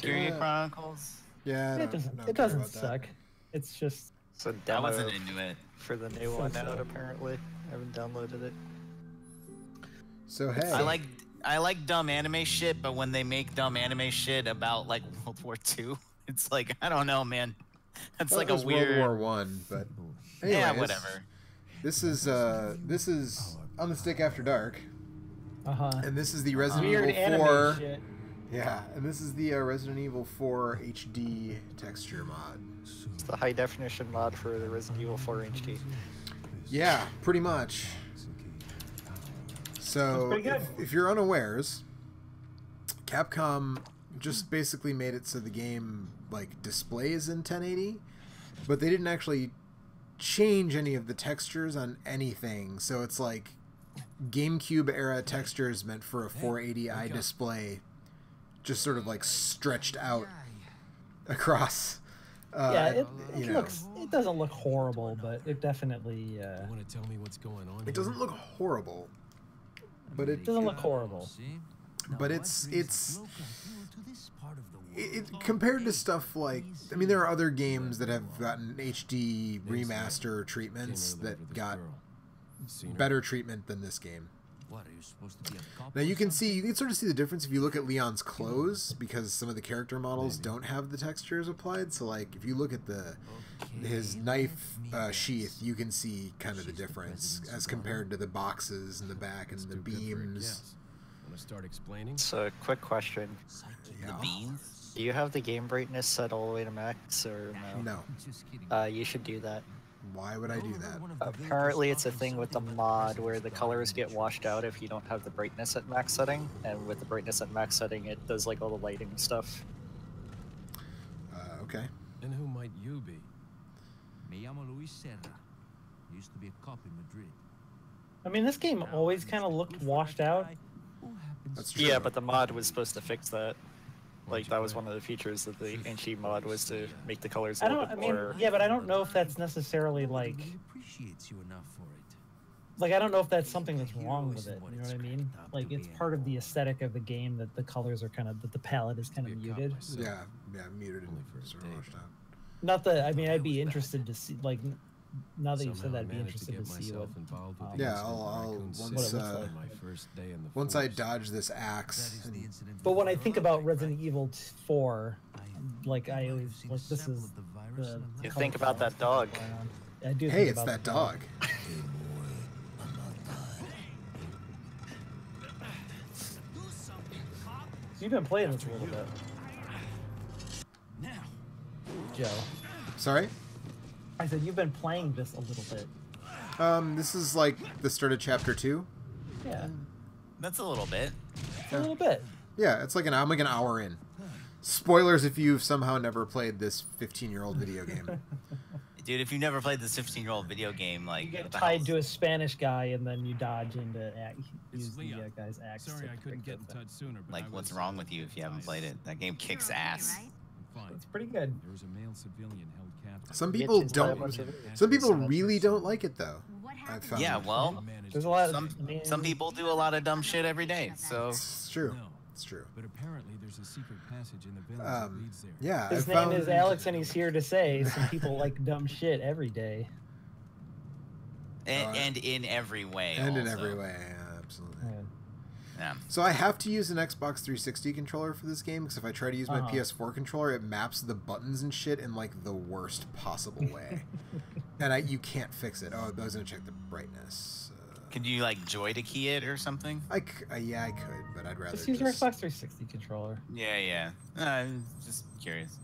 Valkyria Chronicles. Yeah, it doesn't suck. It's just So I wasn't into it. for the new one out apparently. I haven't downloaded it. So hey, I like dumb anime shit, but when they make dumb anime shit about like World War II, it's like I don't know, man. That's like a weird World War One, but anyways, yeah, whatever. This is On the Stick After Dark. And this is the Resident weird Evil 4. anime shit. Yeah, and this is the Resident Evil 4 HD texture mod. It's the high definition mod for the Resident Evil 4 HD. Yeah, pretty much. So, if you're unawares, Capcom just basically made it so the game like displays in 1080, but they didn't actually change any of the textures on anything. So it's like GameCube era textures meant for a 480i display, just sort of like stretched out across. Yeah, it doesn't look horrible, but it definitely. You want to tell me what's going on? It doesn't look horrible, but it doesn't look horrible. But it's compared to stuff like, I mean, there are other games that have gotten HD remaster treatments that got better treatment than this game. Now you can sort of see the difference if you look at Leon's clothes, because some of the character models don't have the textures applied. So like if you look at his knife sheath, you can see kind of the difference as compared to the boxes in the back and the beams. Want to start explaining? So quick question. The beans? Do you have the game brightness set all the way to max or no? No. You should do that. Why would I do that? Apparently it's a thing with the mod where the colors get washed out if you don't have the brightness at max setting, and with the brightness at max setting it does like all the lighting stuff. Okay. And who might you be? Me llamo Luis Serra. Used to be a cop in Madrid. I mean, this game always kind of looked washed out. That's true. Yeah, but the mod was supposed to fix that. Like, that was one of the features of the NG mod, was to make the colors a little bit more... Yeah, but I don't know if that's necessarily, like... Appreciates you enough for it. Like, I don't know if that's something that's wrong with it, you know what I mean? Like, it's part of the aesthetic of the game that the colors are kind of... that the palette is kind of muted. Yeah, muted and sort of washed out. Not that... I mean, I'd be interested to see, like... Now that you've said that, I'd be interested to see what... Yeah, I'll once I dodge this axe. But when I think about Resident Evil 4, like I always like this is the. You think about that dog. I do. Hey, it's that dog. So you've been playing this a little bit, Joe. Sorry? I said you've been playing this a little bit. This is like the start of chapter 2. Yeah. That's a little bit. A little bit. Yeah, it's like I'm like an hour in. Spoilers if you've somehow never played this 15-year-old video game. Dude, if you've never played this 15-year-old video game, like... You get tied to a Spanish guy and then you dodge into use the guy's axe. Sorry, I couldn't get in touch sooner. Like, what's wrong with you if you haven't played it? That game kicks ass. It's pretty good. There was a male civilian held captive. Some people don't. Some people really don't like it though. I've found. Yeah, well, there's a lot. Some people do a lot of dumb shit every day. So it's true. It's true. But apparently, there's a secret passage in the village that leads there. Yeah. His name is Alex, and he's here to say some people like dumb shit every day. And in every way. And also. in every way, yeah, absolutely. Yeah. So I have to use an Xbox 360 controller for this game because if I try to use my PS4 controller, it maps the buttons and shit in like the worst possible way, and you can't fix it. Oh, I was gonna check the brightness. Could you like joy to key it or something? Yeah, I could, but I'd rather just use your Xbox 360 controller. Yeah. I'm just curious.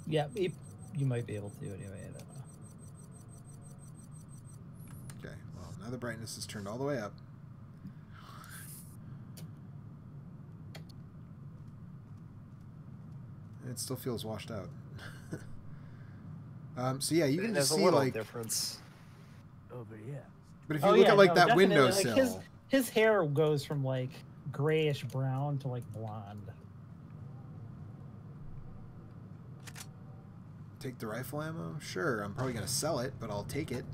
Yeah, you might be able to anyway. I don't know. Okay. Well, now the brightness is turned all the way up. It still feels washed out. So yeah, you can just see like difference over here. But if you look at like that windowsill, like his hair goes from like grayish brown to like blonde. Take the rifle ammo? Sure, I'm probably gonna sell it, but I'll take it.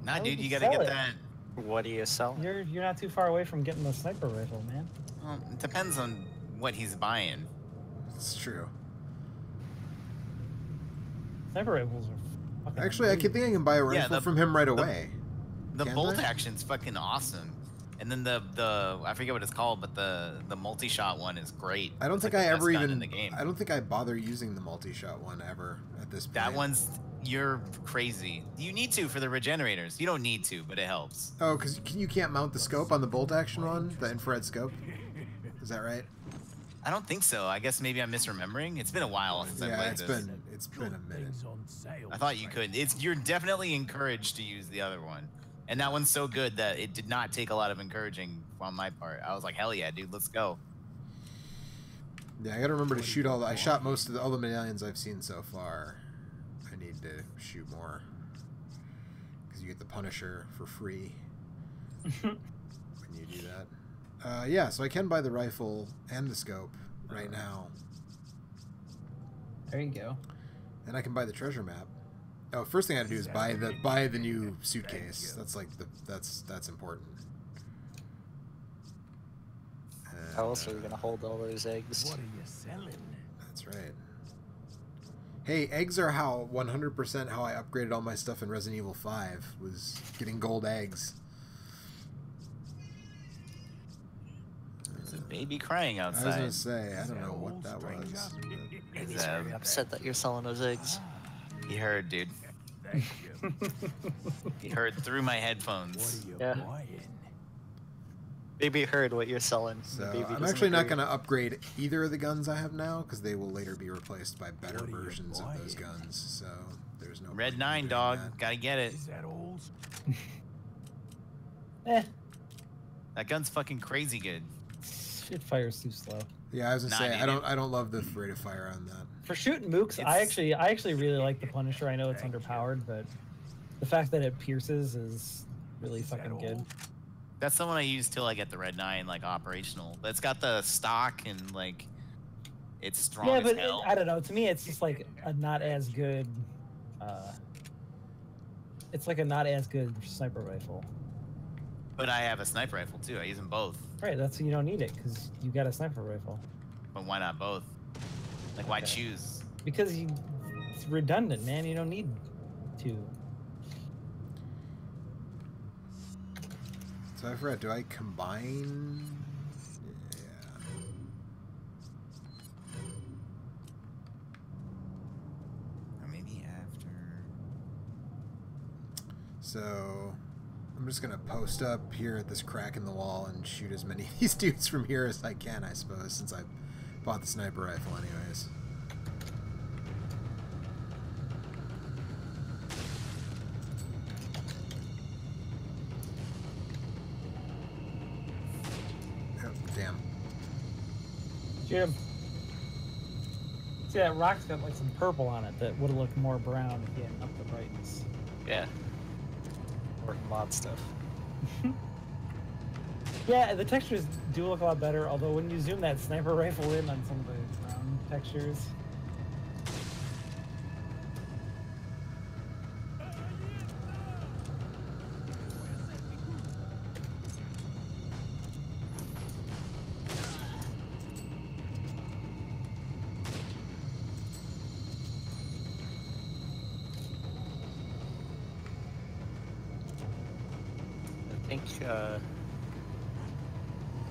Nah, dude, you gotta get that. What do you sell? You're not too far away from getting the sniper rifle, man. Well, it depends on what he's buying. It's true. Sniper rifles are fucking Actually, I think I can buy a rifle from him right away. The bolt action's fucking awesome. And then the I forget what it's called, but the multi-shot one is great. I don't think like I ever even in the game. I don't think I bother using the multi-shot one ever at this point. That one's you're crazy. You need to for the regenerators. You don't need to, but it helps. Oh, because you can't mount the scope on the bolt action one, the infrared scope. Is that right? I don't think so. I guess maybe I'm misremembering. It's been a while since I played this. It's been a minute. I thought you could. You're definitely encouraged to use the other one. And that one's so good that it did not take a lot of encouraging on my part. I was like, hell yeah, dude, let's go. Yeah, I gotta remember to shoot I shot most of all the medallions I've seen so far. I need to shoot more. Because you get the Punisher for free when you do that. Yeah, so I can buy the rifle and the scope right now. There you go. And I can buy the treasure map. Oh, first thing I had to do is buy the new suitcase. That's like that's important. How else are we gonna hold all those eggs? What are you selling? That's right. Hey, eggs are how 100% how I upgraded all my stuff in Resident Evil 5 was getting gold eggs. There's a baby crying outside. I was gonna say I don't know what that was. He's very upset that you're selling those eggs. He heard, dude. Thank you. He heard through my headphones. What are you buying? Baby heard what you're selling. So I'm actually not going to upgrade either of the guns I have now because they will later be replaced by better versions of those guns. So there's no Red point in 9, doing dog. that. Gotta get it. Is that old? That gun's fucking crazy good. It fires too slow. Yeah, I was gonna Not say needed. I don't love the rate of fire on that. For shooting mooks, I actually really like the Punisher. I know it's underpowered, but the fact that it pierces is really fucking good. That's the one I use till I get the Red 9 like operational. But it's got the stock and like it's strong Yeah, as but hell. I don't know. To me, it's just like a not as good. It's like a not as good sniper rifle. But I have a sniper rifle too. I use them both. Right, that's you don't need it because you got a sniper rifle. But why not both? Like why Okay. choose? Because it's redundant, man. You don't need to. So I forgot. Do I combine? Yeah. Or maybe after. So I'm just gonna post up here at this crack in the wall and shoot as many of these dudes from here as I can, I suppose, since I bought the sniper rifle anyways. Oh, damn. Shoot him. See, that rock's got like some purple on it that would have looked more brown if you hadn't upped the brightness. Yeah. Or mod stuff. Yeah, the textures do look a lot better, although when you zoom that sniper rifle in on some of the brown textures. I think one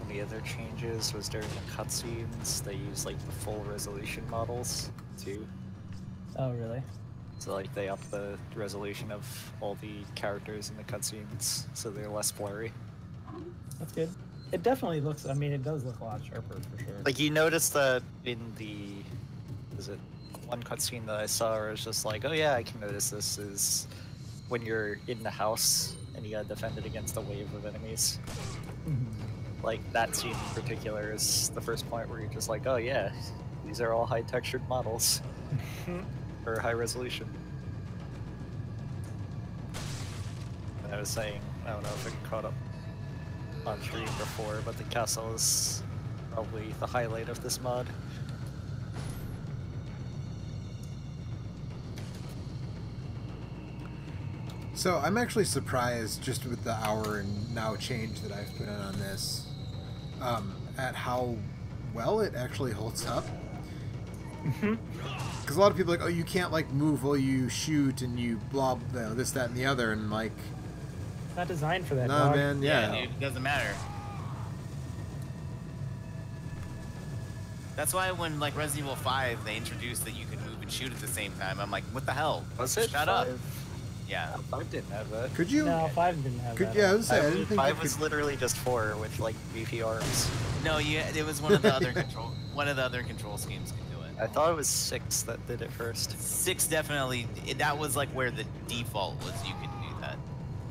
of the other changes was during the cutscenes, they use like the full resolution models too. Oh, really? So like they up the resolution of all the characters in the cutscenes so they're less blurry. That's good. It definitely looks, I mean, it does look a lot sharper for sure. Like you notice that in the, is it one cutscene that I saw where it's just like, oh yeah, I can notice this is when you're in the house and you gotta defend it against a wave of enemies. Like that scene in particular is the first point where you're just like, oh yeah, these are all high textured models. Or high resolution. I was saying, I don't know if it caught up on stream before, but the castle is probably the highlight of this mod. So I'm actually surprised, just with the hour and now change that I've put in on this, at how well. It actually holds up. Because a lot of people are like, oh, you can't like move while you shoot and you blah, blah this, that, and the other, and like. It's not designed for that. No, dog. man. Yeah. Dude, it doesn't matter. That's why when like Resident Evil 5 they introduced that you could move and shoot at the same time, I'm like, what the hell? Was it Shut 5? up. Yeah. 5 didn't have that. Could you? No, 5 didn't have that. Yeah, I was saying. I didn't think 5 you was could... literally just 4 with like beefy arms. No, yeah, it was one of the other control schemes could do it. I thought it was 6 that did it first. 6 definitely. That was like where the default was. You could do that,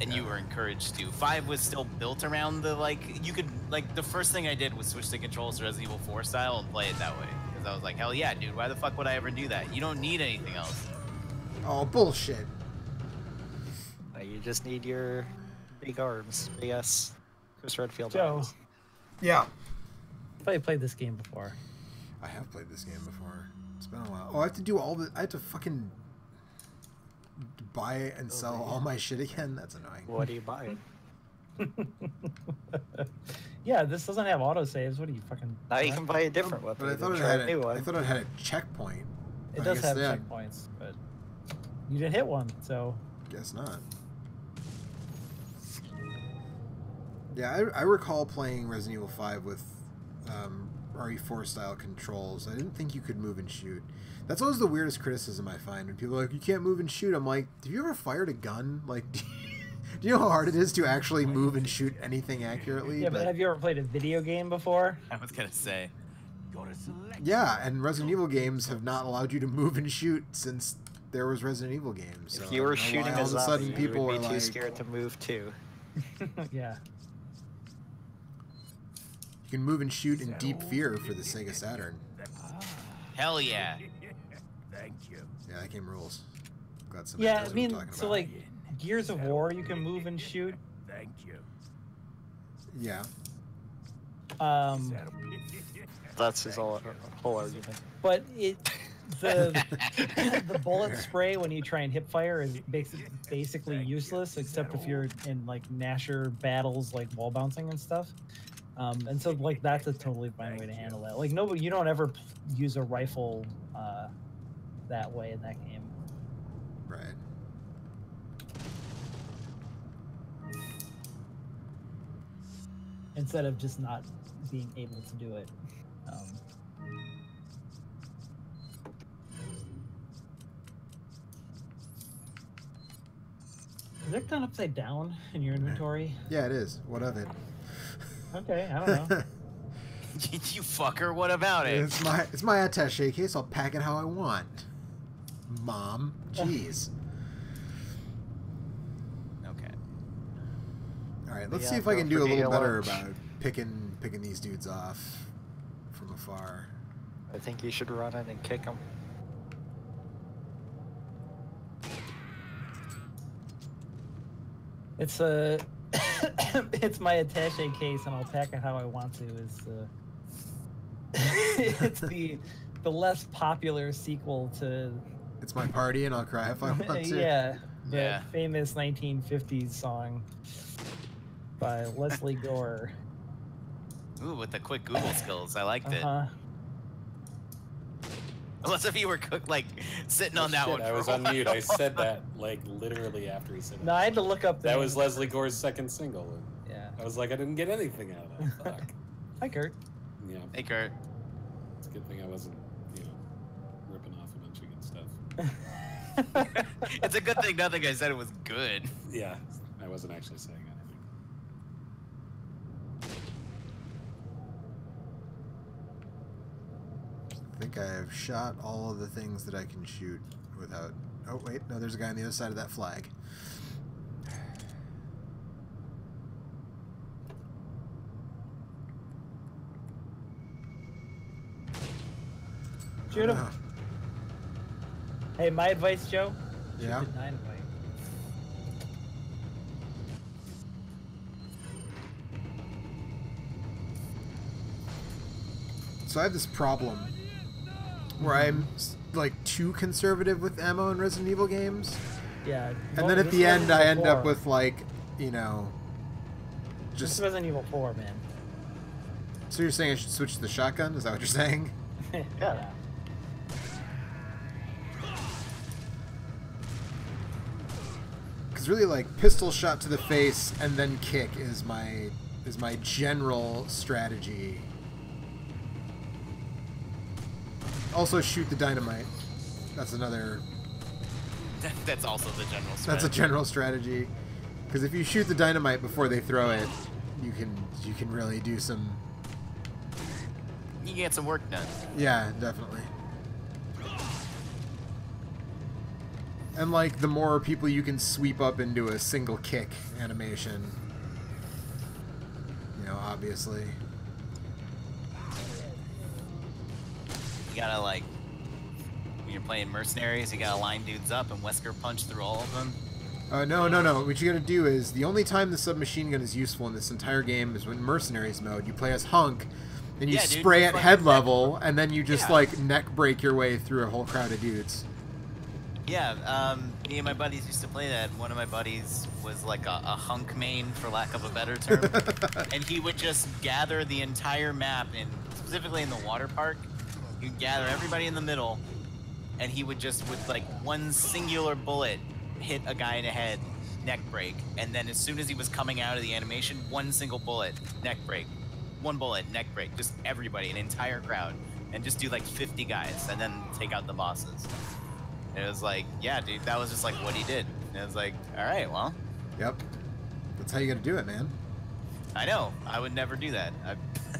and you were encouraged to. 5 was still built around the like you could like the first thing I did was switch the controls to Resident Evil 4 style and play it that way because I was like, hell yeah, dude, why the fuck would I ever do that? You don't need anything else. Oh, bullshit. You just need your big arms. Big ass Chris Redfield Joe. arms. Yeah. I thought you played this game before. I have played this game before. It's been a while. Oh, I have to do all the. I have to fucking buy and sell all my shit again. That's annoying. What are you buying? Yeah, this doesn't have autosaves. What are you fucking? Now you can buy a different weapon. But I thought it Try had a new one. I thought it had a checkpoint. It I does guess, have yeah, checkpoints, but you didn't hit one, so. Guess not. Yeah, I recall playing Resident Evil 5 with RE4 style controls. I didn't think you could move and shoot. That's always the weirdest criticism I find when people are like, you can't move and shoot. I'm like, have you ever fired a gun? Like, do you know how hard it is to actually move and shoot anything accurately? Yeah, but have you ever played a video game before? I was gonna say. Yeah, and Resident Evil games have not allowed you to move and shoot since there was Resident Evil games. So If you were shooting all a of a zombie, sudden people you were would be too like, scared to move too. Yeah. you can move and shoot in Deep Fear for the Sega Saturn. Hell yeah. Thank you. Yeah, that game rules. Glad somebody Yeah, knows I what mean, I'm talking so about. like Gears of War, you can move and shoot. Thank you. Yeah. That's his whole argument. But the bullet spray when you try and hip fire is basically useless, except if you're in like Nasher battles, like wall bouncing and stuff. And so like that's a totally fine way to handle that. Like you don't ever use a rifle that way in that game. Right. Instead of just not being able to do it. Is that done upside down in your inventory? Yeah, it is. What of it? Okay, I don't know. You fucker, what about it? It's my attaché case. I'll pack it how I want. Mom, jeez. Okay. All right, let's Yeah, see if I can go do a for little the better lunch. about picking these dudes off from afar. I think you should run in and kick him. It's a it's my attaché case, and I'll pack it how I want to. It's the less popular sequel to It's my party, and I'll cry if I want to. yeah, the Yeah. famous 1950s song by Leslie Gore. Ooh, with the quick Google skills, I liked it. Uh-huh. Unless if you were like sitting on that Shit, one. I for was a on mute. I while. said that like literally after he said it. No, I had to look up the That name was of Leslie Gore's second single. And Yeah. I was like, I didn't get anything out of that. Fuck. Hi, Kurt. Yeah, Hey, Kurt. it's a good thing I wasn't, ripping off a bunch of good stuff. It's a good thing nothing I said it was good. Yeah, I wasn't actually saying anything. I think I've shot all of the things that I can shoot without... Oh, wait. No, there's a guy on the other side of that flag. Shoot him. Hey, my advice, Joe. Shoot Yeah? the dynamite. So I have this problem where I'm like too conservative with ammo in Resident Evil games, Yeah. and then at the end I end up with like, Just just Resident Evil 4, man. So you're saying I should switch to the shotgun? Is that what you're saying? Yeah. Because really, like, pistol shot to the face and then kick is my general strategy. Also, shoot the dynamite. That's another. That's also the general strategy. That's a general strategy. Because if you shoot the dynamite before they throw it, you can really do some. You can get some work done. Yeah, definitely. And like the more people you can sweep up into a single kick animation, you know, obviously. You gotta like, when you're playing mercenaries, you gotta line dudes up and Wesker punch through all of them. No. What you gotta do is, the only time the submachine gun is useful in this entire game is when mercenaries mode. You play as Hunk, and you spray at head level, and then you just like neck break your way through a whole crowd of dudes. Yeah, me and my buddies used to play that. One of my buddies was like a hunk main, for lack of a better term, and he would just gather the entire map, and specifically in the water park, he'd gather everybody in the middle, and he would just, with like one singular bullet, hit a guy in the head, neck break, and then as soon as he was coming out of the animation, one single bullet, neck break, one bullet, neck break, just everybody, an entire crowd, and just do like 50 guys, and then take out the bosses. And it was like, yeah, dude, that was just like what he did. And it was like, all right, well. Yep. That's how you gotta do it, man. I know. I would never do that.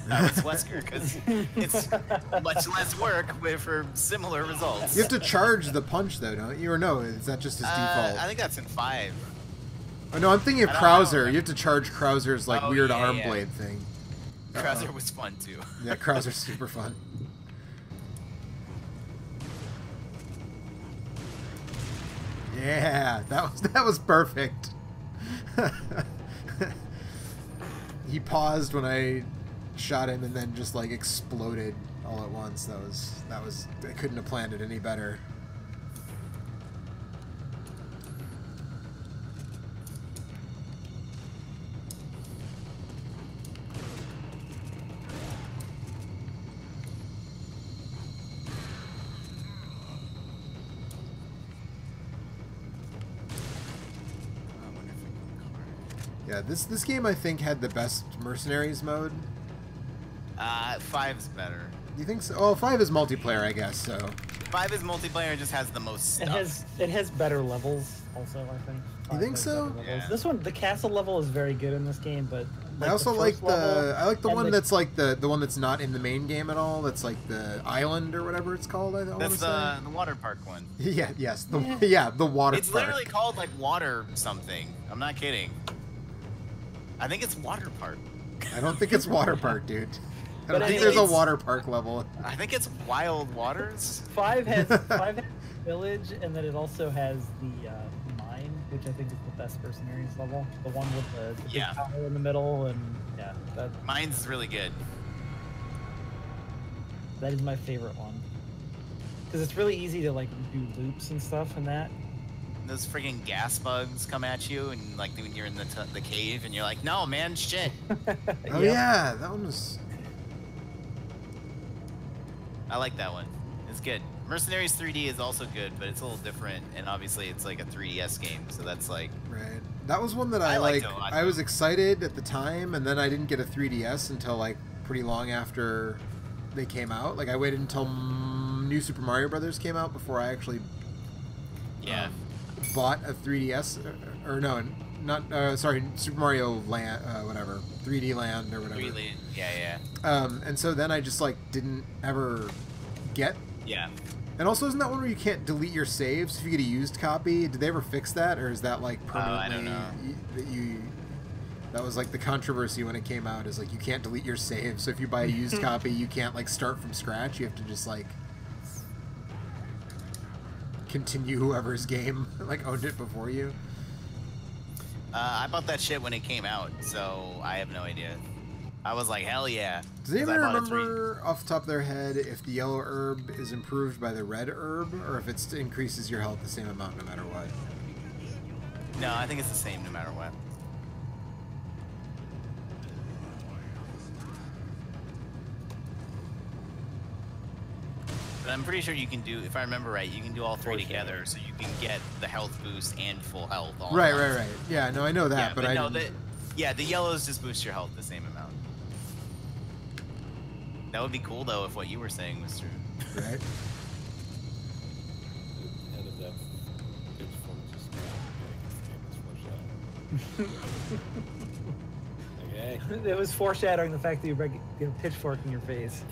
I was Wesker, because it's much less work for similar results. You have to charge the punch, though, don't you? Or no, is that just his default? I think that's in 5. Oh, no, I'm thinking of Krauser. You have to charge Krauser's, like, weird arm yeah. blade thing. Krauser was fun, too. Yeah, Krauser's super fun. Yeah, that was perfect. He paused when I shot him and then just like exploded all at once. That was I couldn't have planned it any better. Yeah, this game I think had the best mercenaries mode. 5's better. You think so? Oh, 5 is multiplayer, I guess. So 5 is multiplayer, just has the most stuff. It has better levels, also. I think. You think so? Yeah. This one, the castle level is very good in this game, but I also like the one the, that's like the one that's not in the main game at all. That's like the island or whatever it's called. That's the water park one. Yeah. Yes. The water. It's park. literally called like water something. I'm not kidding. I think it's water park. I don't think it's water park, dude. I But don't I think think there's a water park level. I think it's Wild Waters. 5 has village, and then it also has the mine, which I think is the best mercenaries level. The one with the big tower in the middle, and yeah, Mine's really good. That is my favorite one because it's really easy to like do loops and stuff in that. Those friggin' gas bugs come at you, and like when you're in the cave, and you're like, no, man, shit. Oh yeah, that one was. I like that one. It's good. Mercenaries 3D is also good, but it's a little different, and obviously it's like a 3DS game, so that's like... Right. That was one that I liked a lot. I was excited at the time, and then I didn't get a 3DS until like pretty long after they came out. Like I waited until New Super Mario Brothers came out before I actually bought a 3DS, or no, not sorry, Super Mario Land, whatever, 3D Land or whatever. 3D, yeah. And so then I just like didn't ever get. Yeah. And also, isn't that one where you can't delete your saves if you get a used copy? Did they ever fix that, or is that like permanently? I don't know. That was like the controversy when it came out. Is like you can't delete your saves. So if you buy a used copy, you can't like start from scratch. You have to just like continue whoever's game like owned it before you. I bought that shit when it came out, so I have no idea. I was like, hell yeah. Does anyone remember off the top of their head if the yellow herb is improved by the red herb, or if it increases your health the same amount no matter what? No, I think it's the same no matter what. but I'm pretty sure you can do, if I remember right, you can do all three together, so you can get the health boost and full health all Right, at once. right. Yeah, no, I know that, Yeah, but I no, didn't... the yellows just boost your health the same amount. That would be cool though if what you were saying was true. Right. Head of that pitchfork just okay. It was foreshadowing the fact that you get a pitchfork in your face.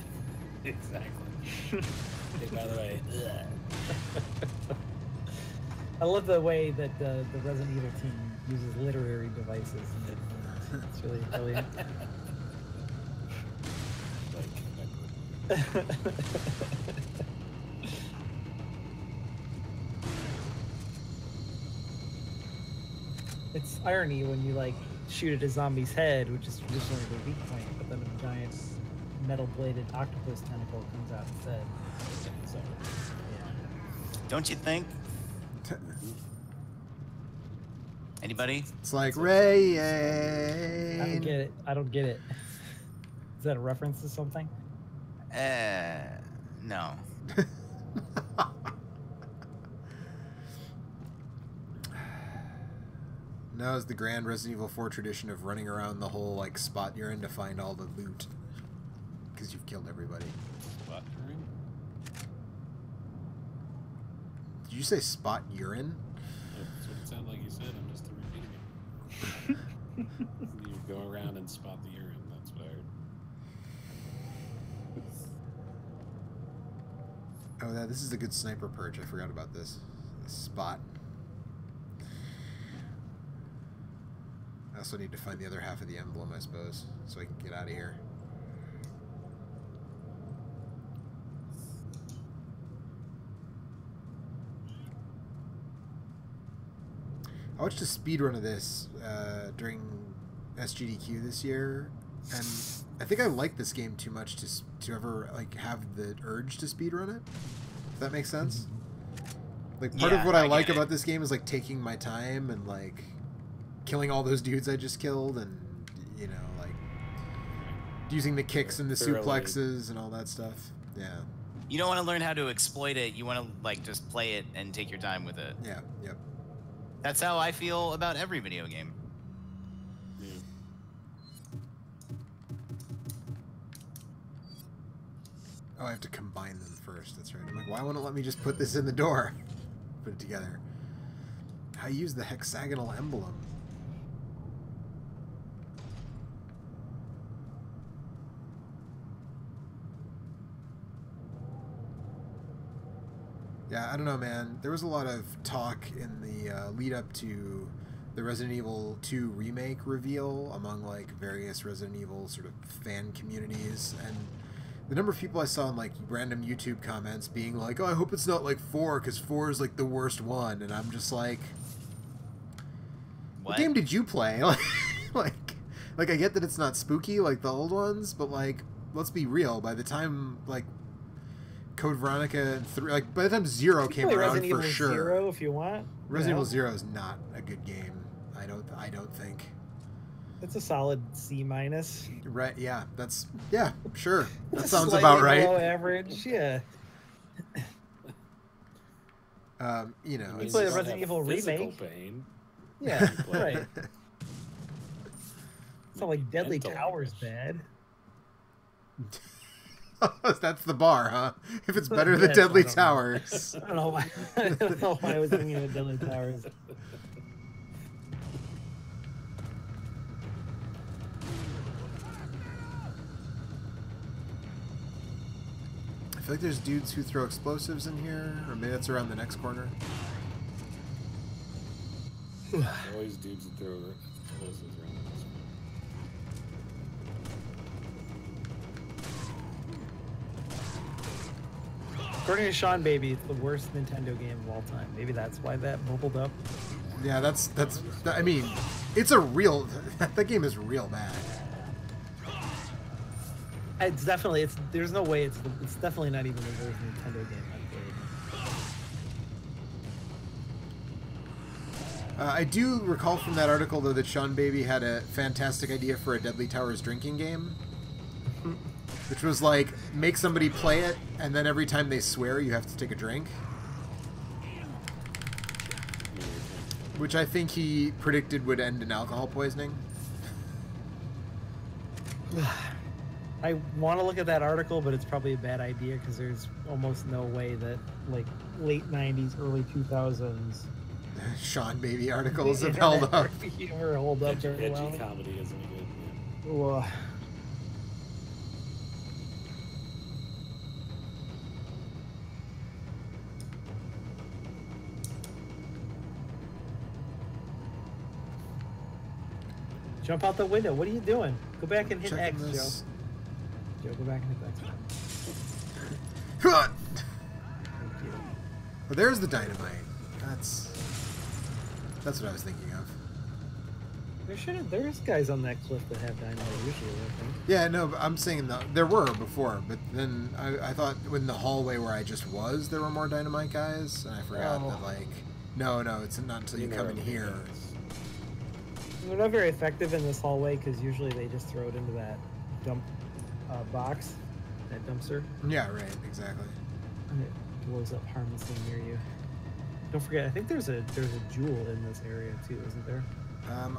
Exactly. Hey, by the way, I love the way that the Resident Evil team uses literary devices. It's really brilliant. It's irony when you like shoot at a zombie's head, which is traditionally the weak point, but then a giant metal-bladed octopus tentacle comes out instead. So, yeah. Don't you think? Anybody? It's like Ray. I don't get it. I don't get it. Is that a reference to something? No. Now is the grand Resident Evil 4 tradition of running around the whole like spot you're in to find all the loot. Because you've killed everybody. spot urine? Did you say spot urine? That's what it sounded like you said. I'm just repeating it. You go around and spot the urine. That's what I heard. Oh, this is a good sniper perch. I forgot about this. Spot. I also need to find the other half of the emblem, I suppose, so I can get out of here. I watched a speedrun of this during SGDQ this year, and I think I like this game too much to ever like have the urge to speedrun it. Does that make sense? Like part of what I like about this game is like taking my time and like killing all those dudes I just killed, and you know, like using the kicks and the suplexes and all that stuff. Yeah. You don't want to learn how to exploit it. You want to like just play it and take your time with it. Yeah. Yep. That's how I feel about every video game. Yeah. Oh, I have to combine them first. That's right. I'm like, why won't it let me just put this in the door? Put it together. I use the hexagonal emblem. Yeah, I don't know, man. There was a lot of talk in the lead up to the Resident Evil 2 remake reveal among like various Resident Evil sort of fan communities, and the number of people I saw in like random YouTube comments being like, "Oh, I hope it's not like 4 because 4 is like the worst one," and I'm just like, "What game did you play?" like I get that it's not spooky like the old ones, but like, let's be real. By the time like Code Veronica and 3, like by the time 0 came around, Resident for Evil sure. 0 if you want. Resident Evil 0 is not a good game. I don't think. It's a solid C-. Right? Yeah. Yeah. Sure. That It's sounds slightly about right. below average. Yeah. You know, You it's play the just- Resident Evil remake. Pain. Yeah. play. Right. It's not like Deadly Mental Tower's anguish. bad. That's the bar, huh? If it's better than Yes, Deadly I don't know. Towers. I don't know why. I don't know why I was thinking of Deadly Towers. I feel like there's dudes who throw explosives in here, or maybe that's around the next corner. Always dudes that throw explosives around this. According to Sean Baby, it's the worst Nintendo game of all time. Maybe that's why that bubbled up. Yeah, that's. I mean, it's a real. That game is real bad. It's definitely. There's no way. It's definitely not even the worst Nintendo game I've played. I do recall from that article though that Sean Baby had a fantastic idea for a Deadly Towers drinking game. which was like make somebody play it, and then every time they swear, you have to take a drink. Which I think he predicted would end in alcohol poisoning. I want to look at that article, but it's probably a bad idea because there's almost no way that like late 90s, early 2000s Sean Baby articles have held up. Humor hold up very Edgy well. comedy isn't good. Yeah. Ugh. Jump out the window. What are you doing? Go back and hit X, This. Joe. Joe, go back and hit X. Well, there's the dynamite. That's what I was thinking of. There's guys on that cliff that have dynamite usually, I think. Yeah, no, but I'm saying there were before, but then I thought in the hallway where I just was, there were more dynamite guys, and I forgot that, like, no, it's not until you come in here. They're not very effective in this hallway because usually they just throw it into that dump box, that dumpster. Yeah, right, exactly. And it blows up harmlessly near you. Don't forget, I think there's a jewel in this area too, isn't there?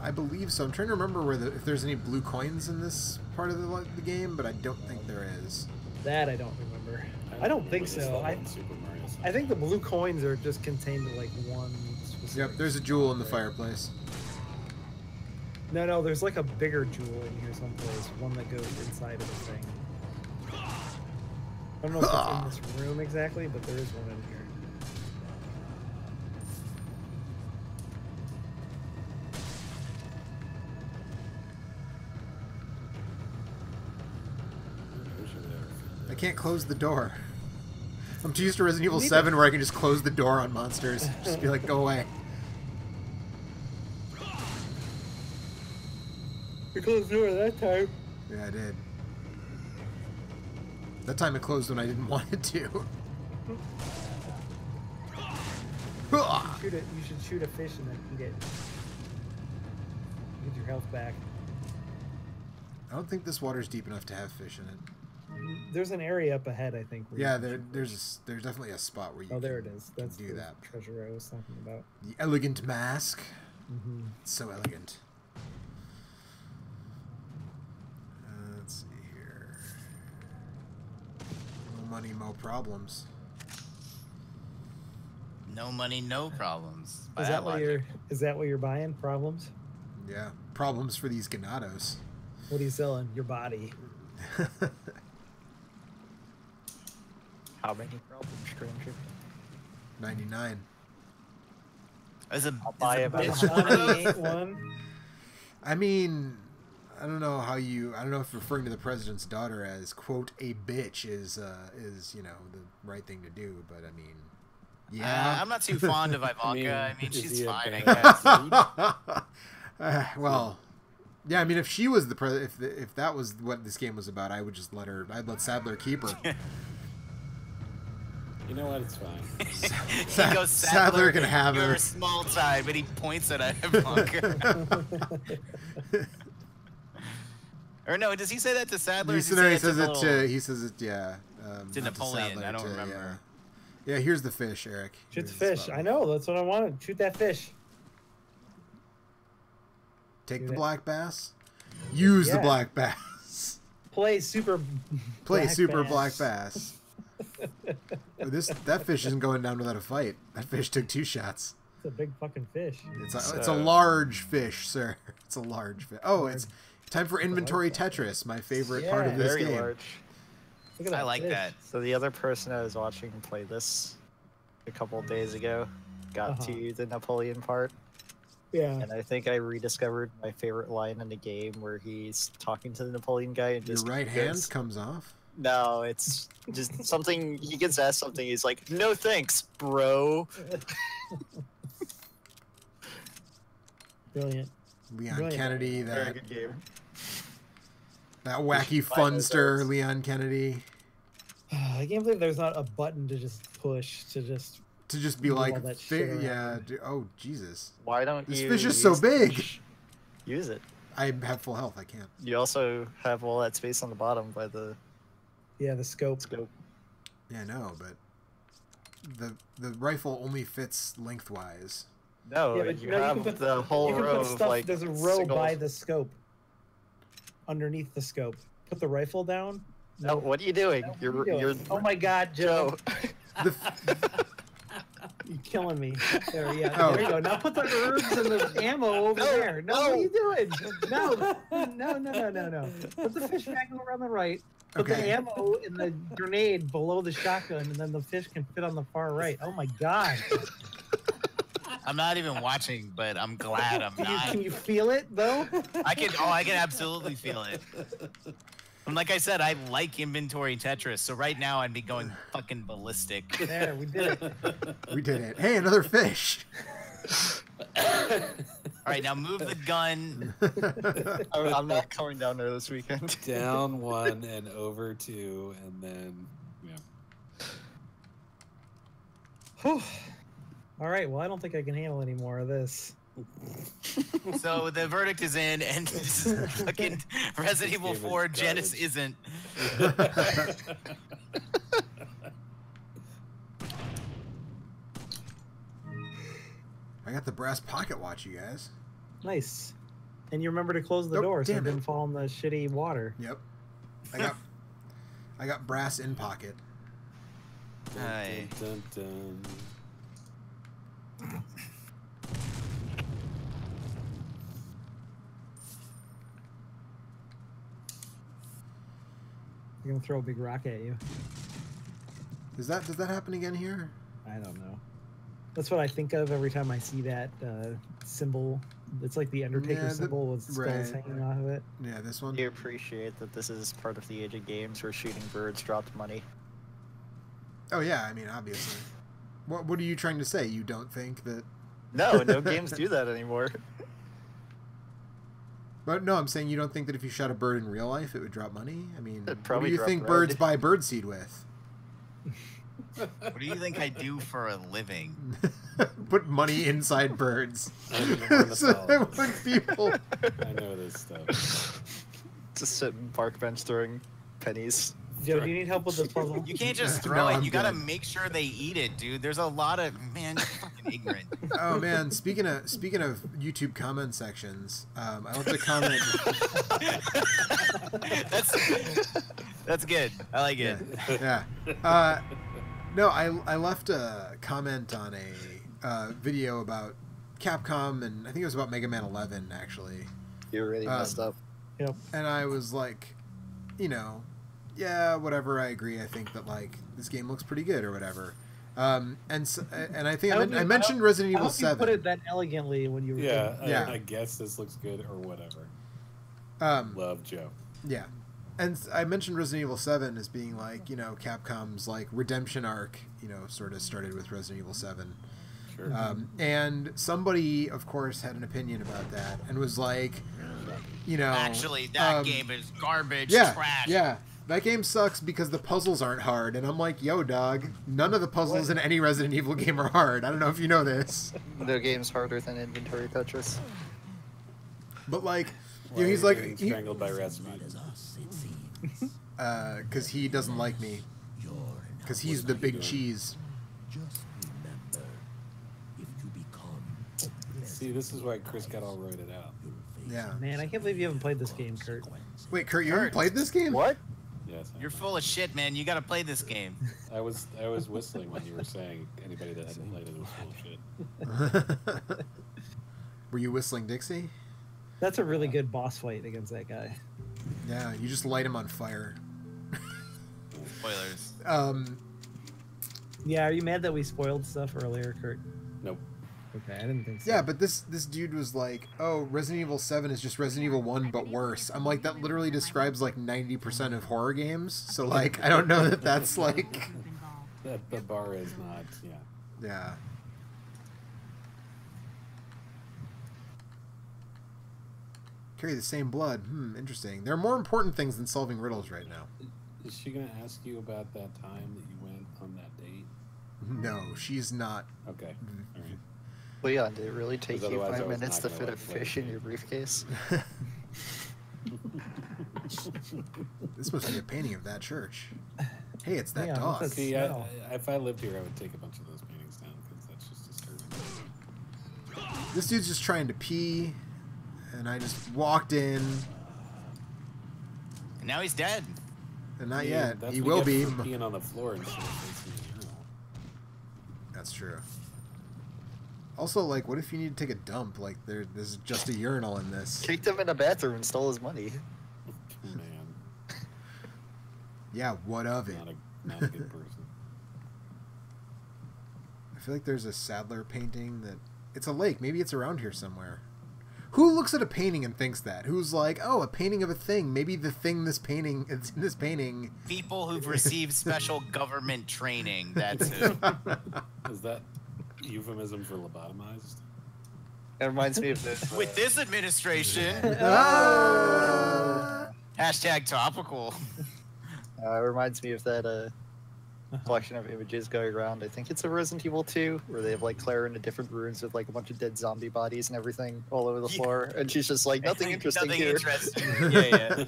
I believe so. I'm trying to remember if there's any blue coins in this part of the game, but I don't think there is. That I don't remember. I don't think so. I think the blue coins are just contained to like one specific. Yep, there's a jewel in the fireplace. No, there's like a bigger jewel in here someplace. One that goes inside of the thing. I don't know if it's in this room exactly, but there is one in here. I can't close the door. I'm too used to Resident Evil 7 where I can just close the door on monsters. Just be like, go away. You closed the door that time. Yeah, I did. That time it closed when I didn't want it to. You should shoot a fish and then eat it. Get your health back. I don't think this water's deep enough to have fish in it. There's an area up ahead, I think. Where Yeah, there's definitely a spot where you there can, it is. That's do the that. treasure I was talking about. The elegant mask. Mm-hmm. It's so elegant. Let's see here. No money, no problems. No money, no problems. Is that what you're buying? Problems? Yeah, problems for these ganados. What are you selling? Your body. How many problems, stranger? 99. I'll buy about One. I mean, I don't know if referring to the president's daughter as quote a bitch is the right thing to do, but I mean, yeah. I'm not too fond of Ivanka. I mean she's fine, I guess. Well, yeah. I mean, if she was the if that was what this game was about, I would just I'd let Sadler keep her. You know what? It's fine. He goes, Sadler can have you're her. a small time, but he points at Ivanka. Or no, does he say that to Sadler? He says it to yeah. To not Napoleon. Sadler, I don't remember. Yeah, here's the fish, Eric. Shoot the Here's fish. spot. I know. That's what I wanted. Shoot that fish. Take Do the that. black bass. Use the Yeah. black bass. Play super black bass. That fish isn't going down without a fight. That fish took 2 shots. It's a big fucking fish. It's a large fish, sir. It's a large fish. Oh, it's time for inventory Tetris, my favorite part of this Very game. large. Look at I that like fish. that. So the other person I was watching play this a couple of days ago got to the Napoleon part, Yeah. and I think I rediscovered my favorite line in the game where he's talking to the Napoleon guy and Your just right goes, hand comes off. No, it's just something he gets asked something. He's like, "No thanks, bro." Brilliant. Leon Brilliant. Kennedy, Very that good game. wacky find those funster, notes. Leon Kennedy. I can't believe there's not a button to just push to just. To just be Move all like, that shit around. oh Jesus, Why don't this you? fish is so use the big. fish? Use it. I have full health. I can't. You also have all that space on the bottom by the Yeah, the scope. Yeah, no, but the rifle only fits lengthwise. No, Yeah, but you no, have can put, the whole you can row put of stuff. like There's a row single... by the scope. Underneath the scope. Put the rifle down. No, what are you doing? No, You're what are you doing? you're Oh my God, Joe! The You're killing me. There, yeah, Oh. there you go. Now put the herbs and the ammo over there. No, what are you doing? No. Put the fish back over on the right. Put the Okay. ammo and the grenade below the shotgun, and then the fish can fit on the far right. Oh my God! I'm not even watching, but I'm glad I'm not. Can you feel it though? I can absolutely feel it. And like I said, I like inventory Tetris, so right now I'd be going fucking ballistic. There, we did it. We did it. Hey, another fish. All right, now move the gun. I'm not coming down there this weekend. Down 1 and over 2, and then All right. Well, I don't think I can handle any more of this. So the verdict is in, and this is fucking Resident Evil 4. Janice isn't. I got the brass pocket watch, you guys. Nice. And you remember to close the Oh, door so it damn it. didn't fall in the shitty water. Yep. I got brass in pocket. Hi. dun, dun. I'm gonna throw a big rock at you. Does that happen again here? I don't know. That's what I think of every time I see that symbol. It's like the Undertaker Yeah, symbol with skulls right. hanging off of it. Yeah, this one. Do you appreciate that this is part of the age of games where shooting birds dropped money? Oh yeah, I mean obviously. What are you trying to say? You don't think that? No games do that anymore. But no, I'm saying you don't think that if you shot a bird in real life, it would drop money. I mean, It'd what do probably you drop think bread. birds buy birdseed with? What do you think I do for a living? Put money inside birds. I'm an So that ornithologist. when people. I know this stuff. Just sit in park bench throwing pennies. Joe, do you need help with this puzzle? You can't just throw No, it. I'm You gotta good. make sure they eat it, dude. There's a lot of you're fucking ignorant. Oh man, speaking of YouTube comment sections, I left a comment. That's good. I like it. Yeah. No, I left a comment on a video about Capcom, and I think it was about Mega Man 11 actually. You really messed up. Yep. And I was like, yeah, whatever. I agree. I think that like this game looks pretty good or whatever. And I think I mentioned Resident Evil 7. You put it that elegantly when you were. Yeah, Yeah. I guess this looks good or whatever. Love Joe. Yeah. And I mentioned Resident Evil 7 as being like, Capcom's like redemption arc, sort of started with Resident Evil 7. Sure. And somebody, of course, had an opinion about that and was like, Actually, that game is garbage, yeah, trash. Yeah. That game sucks because the puzzles aren't hard. And I'm like, yo, dog, none of the puzzles in any Resident Evil game are hard. I don't know if you know this. No game's harder than inventory Tetris. But like, Why he's are you like, getting strangled by Rasputin. because he doesn't like me. Because he's the big cheese. See, this is why Chris got all roided out. Yeah. Man, I can't believe you haven't played this game, Kurt. Wait, Kurt, you haven't played this game? What? Yes. You're full of shit, man. You gotta play this game. I was whistling when you were saying anybody that hadn't played it was full of shit. Were you whistling Dixie? That's a really good boss fight against that guy. Yeah, you just light him on fire. Spoilers. Yeah, are you mad that we spoiled stuff earlier, Kurt? Nope. Okay, I didn't think so. Yeah, but this dude was like, oh, Resident Evil 7 is just Resident Evil 1, but worse. I'm like, that literally describes like 90% of horror games. So like, I don't know that that's like... That the bar is not, yeah. Yeah. Carry the same blood. Interesting. There are more important things than solving riddles right now. Is she going to ask you about that time that you went on that date? No, she's not. Okay. All right. Leon, did it really take Because you otherwise 5 I was minutes not to gonna fit a let it fish in play. your briefcase? This must be a painting of that church. Hey, it's that Yeah, dog. what's that See, smell? if I lived here, I would take a bunch of those paintings down because that's just disturbing. This dude's just trying to pee, and I just walked in, And now he's dead. and not Yeah, yet. that's He what will you be. get for peeing on the floor instead of facing the urinal. That's true. Also, like, what if you need to take a dump? Like, there's just a urinal in this. Kicked him in the bathroom and stole his money. Man, Yeah, what of it? not a good person. I feel like there's a Sadler painting that... It's a lake. Maybe it's around here somewhere. Who looks at a painting and thinks that? Who's like, oh, a painting of a thing. Maybe the thing it's in this painting... People who've received special government training. That's who. Is that euphemism for lobotomized? It reminds me of this. With this administration. Ah! Hashtag topical. It reminds me of that collection of images going around. I think it's a Resident Evil 2, where they have like Claire in the different rooms with like a bunch of dead zombie bodies and everything all over the floor, and she's just like, nothing interesting Nothing here. interesting. Yeah.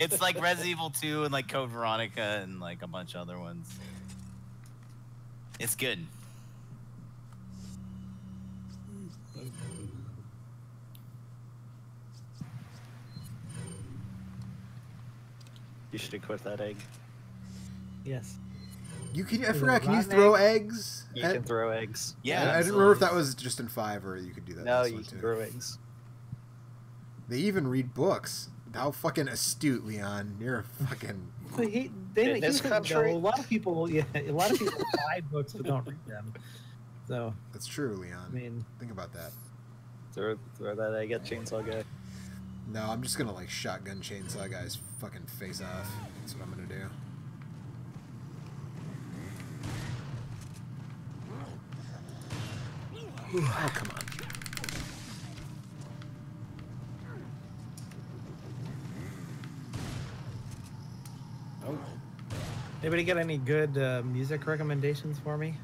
It's like Resident Evil 2 and like Code Veronica and like a bunch of other ones. It's good. You should equip that egg. Yes. You can. I Is it forgot. Can you rotten throw egg? eggs? You can throw eggs. Yeah. I didn't remember if that was just in 5 or you could do that. in No, this you one, can too. throw eggs. They even read books. How fucking astute, Leon. You're a fucking... They In this country? a lot of people, buy books but don't read them. So, That's true, Leon. I mean, Think about that. Throw that egg at Chainsaw Guy. No, I'm just gonna, like, shotgun chainsaw guy's fucking face off. That's what I'm gonna do. Oh, come on. Oh, anybody got any good music recommendations for me?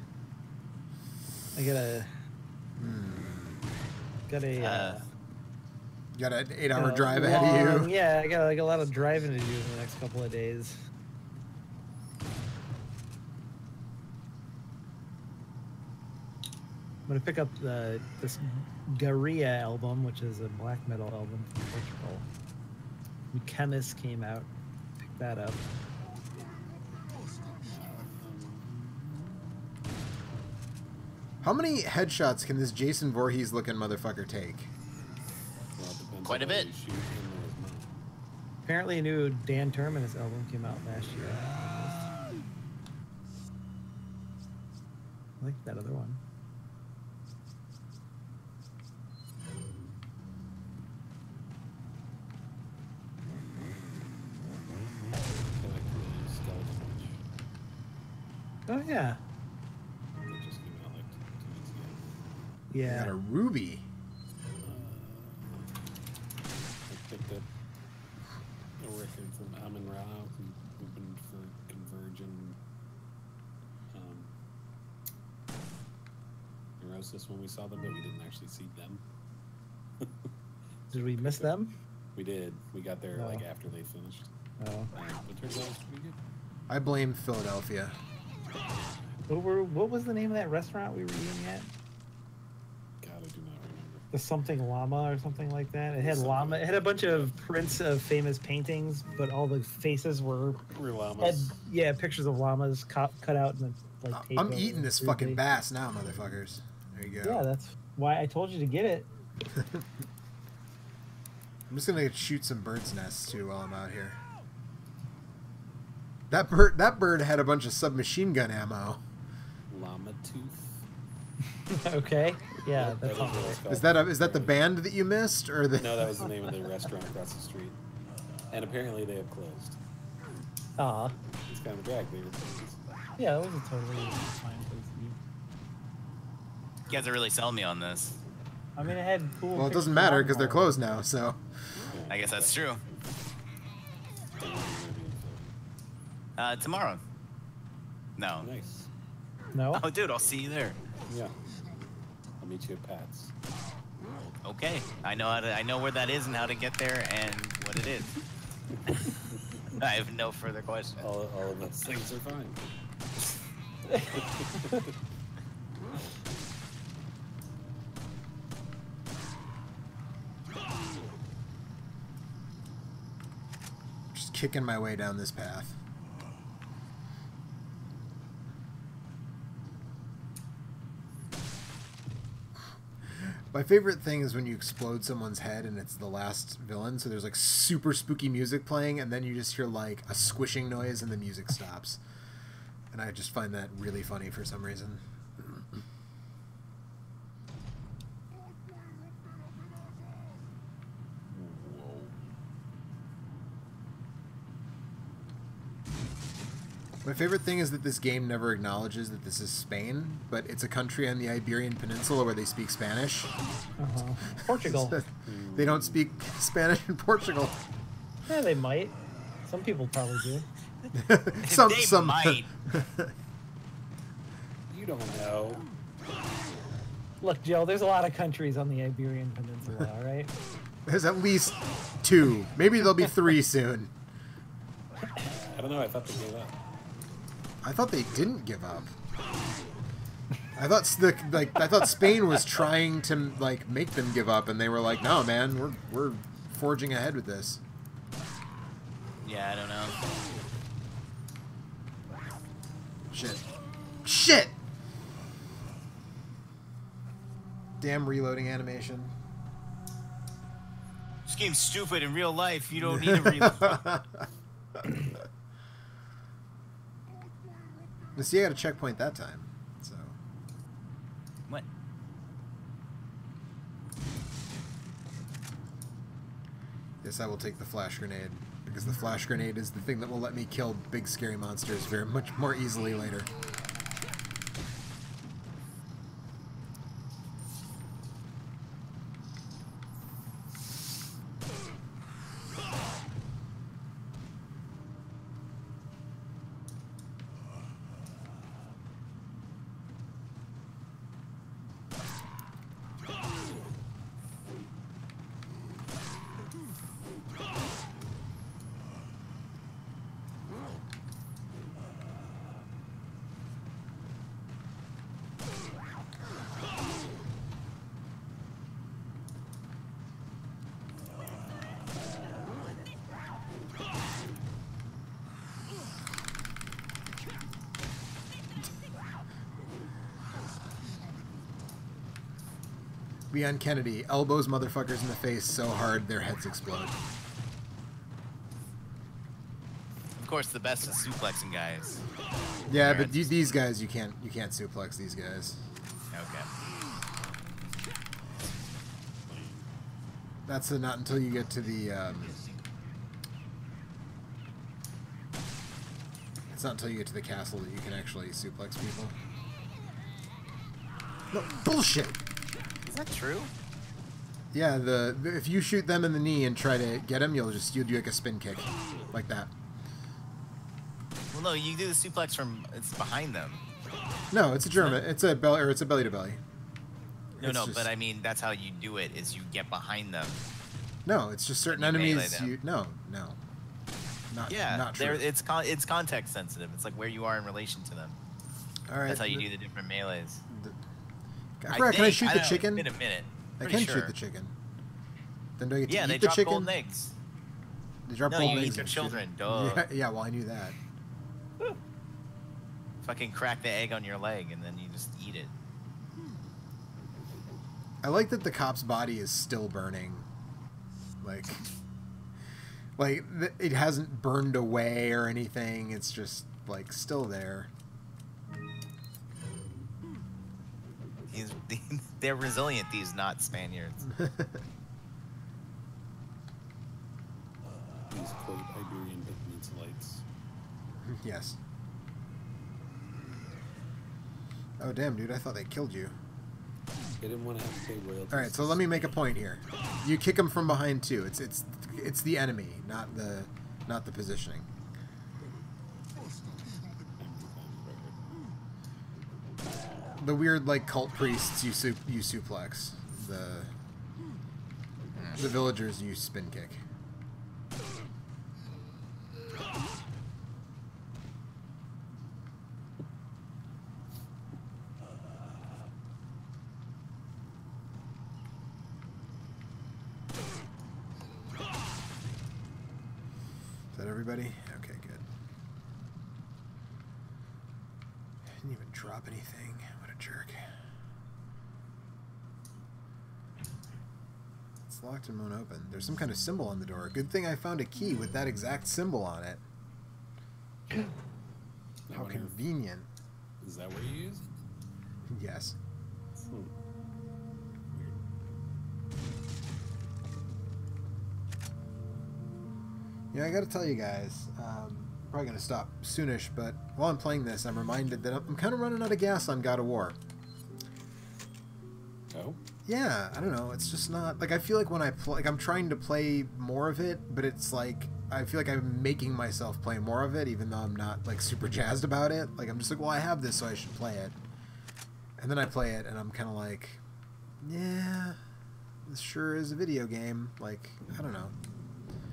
I got a You got an 8-hour drive ahead of you. Yeah, I got like a lot of driving to do in the next couple of days. I'm gonna pick up this Garia album, which is a black metal album from Portugal. Chemist came out. Pick that up. How many headshots can this Jason Voorhees looking motherfucker take? well, it depends Quite a on whether bit. you shoot him or his mouth. Apparently, a new Dan Terminus album came out last year. I like that other one. I like the Skeleton Witch. Oh yeah, That just came out like 2 weeks ago. yeah. Got a ruby. I picked up a record from Amin Ra, who opened for Converge and Neurosis when we saw them, but we didn't actually see them. Did we miss them? We did. We got there Oh. like after they finished. Oh. But turns out it was pretty good. I blame Philadelphia. What was the name of that restaurant we were eating at? God, I do not remember. The something llama or something like that. It had Something. llama. It had a bunch of prints of famous paintings, but all the faces were We're had, llamas. pictures of llamas cut out in the like. Tape I'm over eating this food fucking base. bass now, motherfuckers. There you go. Yeah, that's why I told you to get it. I'm just gonna shoot some birds' nests too while I'm out here. That bird had a bunch of submachine gun ammo. Llama Tooth. Okay. Yeah, That that's is all what it's right. called. Is that the band that you missed or the? No, that was the name of the restaurant across the street. And apparently they have closed. Aw. It's kind of a drag. They were closed. Yeah, that was a totally fine place to eat. You guys are really selling me on this. I mean, it had cool. Well, it pictures doesn't of matter llama because they're all closed now. So I guess that's true. They were gonna be in Philly. Tomorrow. No. Nice. over. No. Oh, dude, I'll see you there. Yeah. I'll meet you at Pat's. Okay, I know where that is and how to get there and what it is. I have no further questions. All of those things are fine. Just kicking my way down this path. My favorite thing is when you explode someone's head and it's the last villain, so there's like super spooky music playing, and then you just hear like a squishing noise and the music stops. And I just find that really funny for some reason. My favorite thing is that this game never acknowledges that this is Spain, but it's a country on the Iberian Peninsula where they speak Spanish. Portugal. They don't speak Spanish in Portugal. Yeah, they might. Some people probably do. some might. You don't know. Look, Joe, there's a lot of countries on the Iberian Peninsula, all right? There's at least 2. Maybe there'll be 3 soon. I don't know. I thought they gave up. I thought they didn't give up. I thought Spain was trying to like make them give up, and they were like, "No, man, we're forging ahead with this." Yeah, I don't know. Shit! Damn reloading animation. This game's stupid in real life. You don't need a reload. Let's see, I got a checkpoint that time. So. What? Yes, I will take the flash grenade, because the flash grenade is the thing that will let me kill big scary monsters very much more easily later. Leon Kennedy elbows motherfuckers in the face so hard their heads explode. Of course, the best is suplexing guys. Yeah, but these guys you can't suplex these guys. Okay. That's not until you get to the. It's not until you get to the castle that you can actually suplex people. No bullshit. Is that true? Yeah, if you shoot them in the knee and try to get them, you'll do like a spin kick, like that. Well, no, you do the suplex from it's behind them. No, it's a German. It's a belly, or it's a belly to belly. No, but I mean that's how you do it. Is you get behind them. No, it's just certain enemies. No, not true. It's context sensitive. It's like where you are in relation to them. All right, that's how you do the different melees. I forgot, can I shoot the chicken? In a minute. I can shoot the chicken. Then do I get to eat they the drop chicken? golden eggs. They drop no, golden you eggs eat their and children. shit. Duh. Yeah, well, I knew that. Fucking crack the egg on your leg and then you just eat it. I like that the cop's body is still burning. Like it hasn't burned away or anything. It's just like still there. They're resilient, these not Spaniards. These quote Iberian Peninsulates. Yes. Oh damn, dude! I thought they killed you. They didn't want to have to pay royalties. All right, so let me make a point here. You kick them from behind too. It's the enemy, not the positioning. The weird like cult priests you suplex. The villagers you spin kick. everybody? Okay, good. Didn't even drop anything. What a jerk. It's locked and won't open. There's some kind of symbol on the door. Good thing I found a key with that exact symbol on it. How convenient. Is that what you use? Yes. Yeah, I gotta tell you guys, probably gonna stop soonish, but while I'm playing this, I'm reminded that I'm kind of running out of gas on God of War. Oh? Yeah, I don't know, it's just not, like, I feel like when I play, like, I'm trying to play more of it, but it's like, I feel like I'm making myself play more of it, even though I'm not, like, super jazzed about it. Like, I'm just like, well, I have this, so I should play it. And then I play it, and I'm kind of like, yeah, this sure is a video game. Like, I don't know.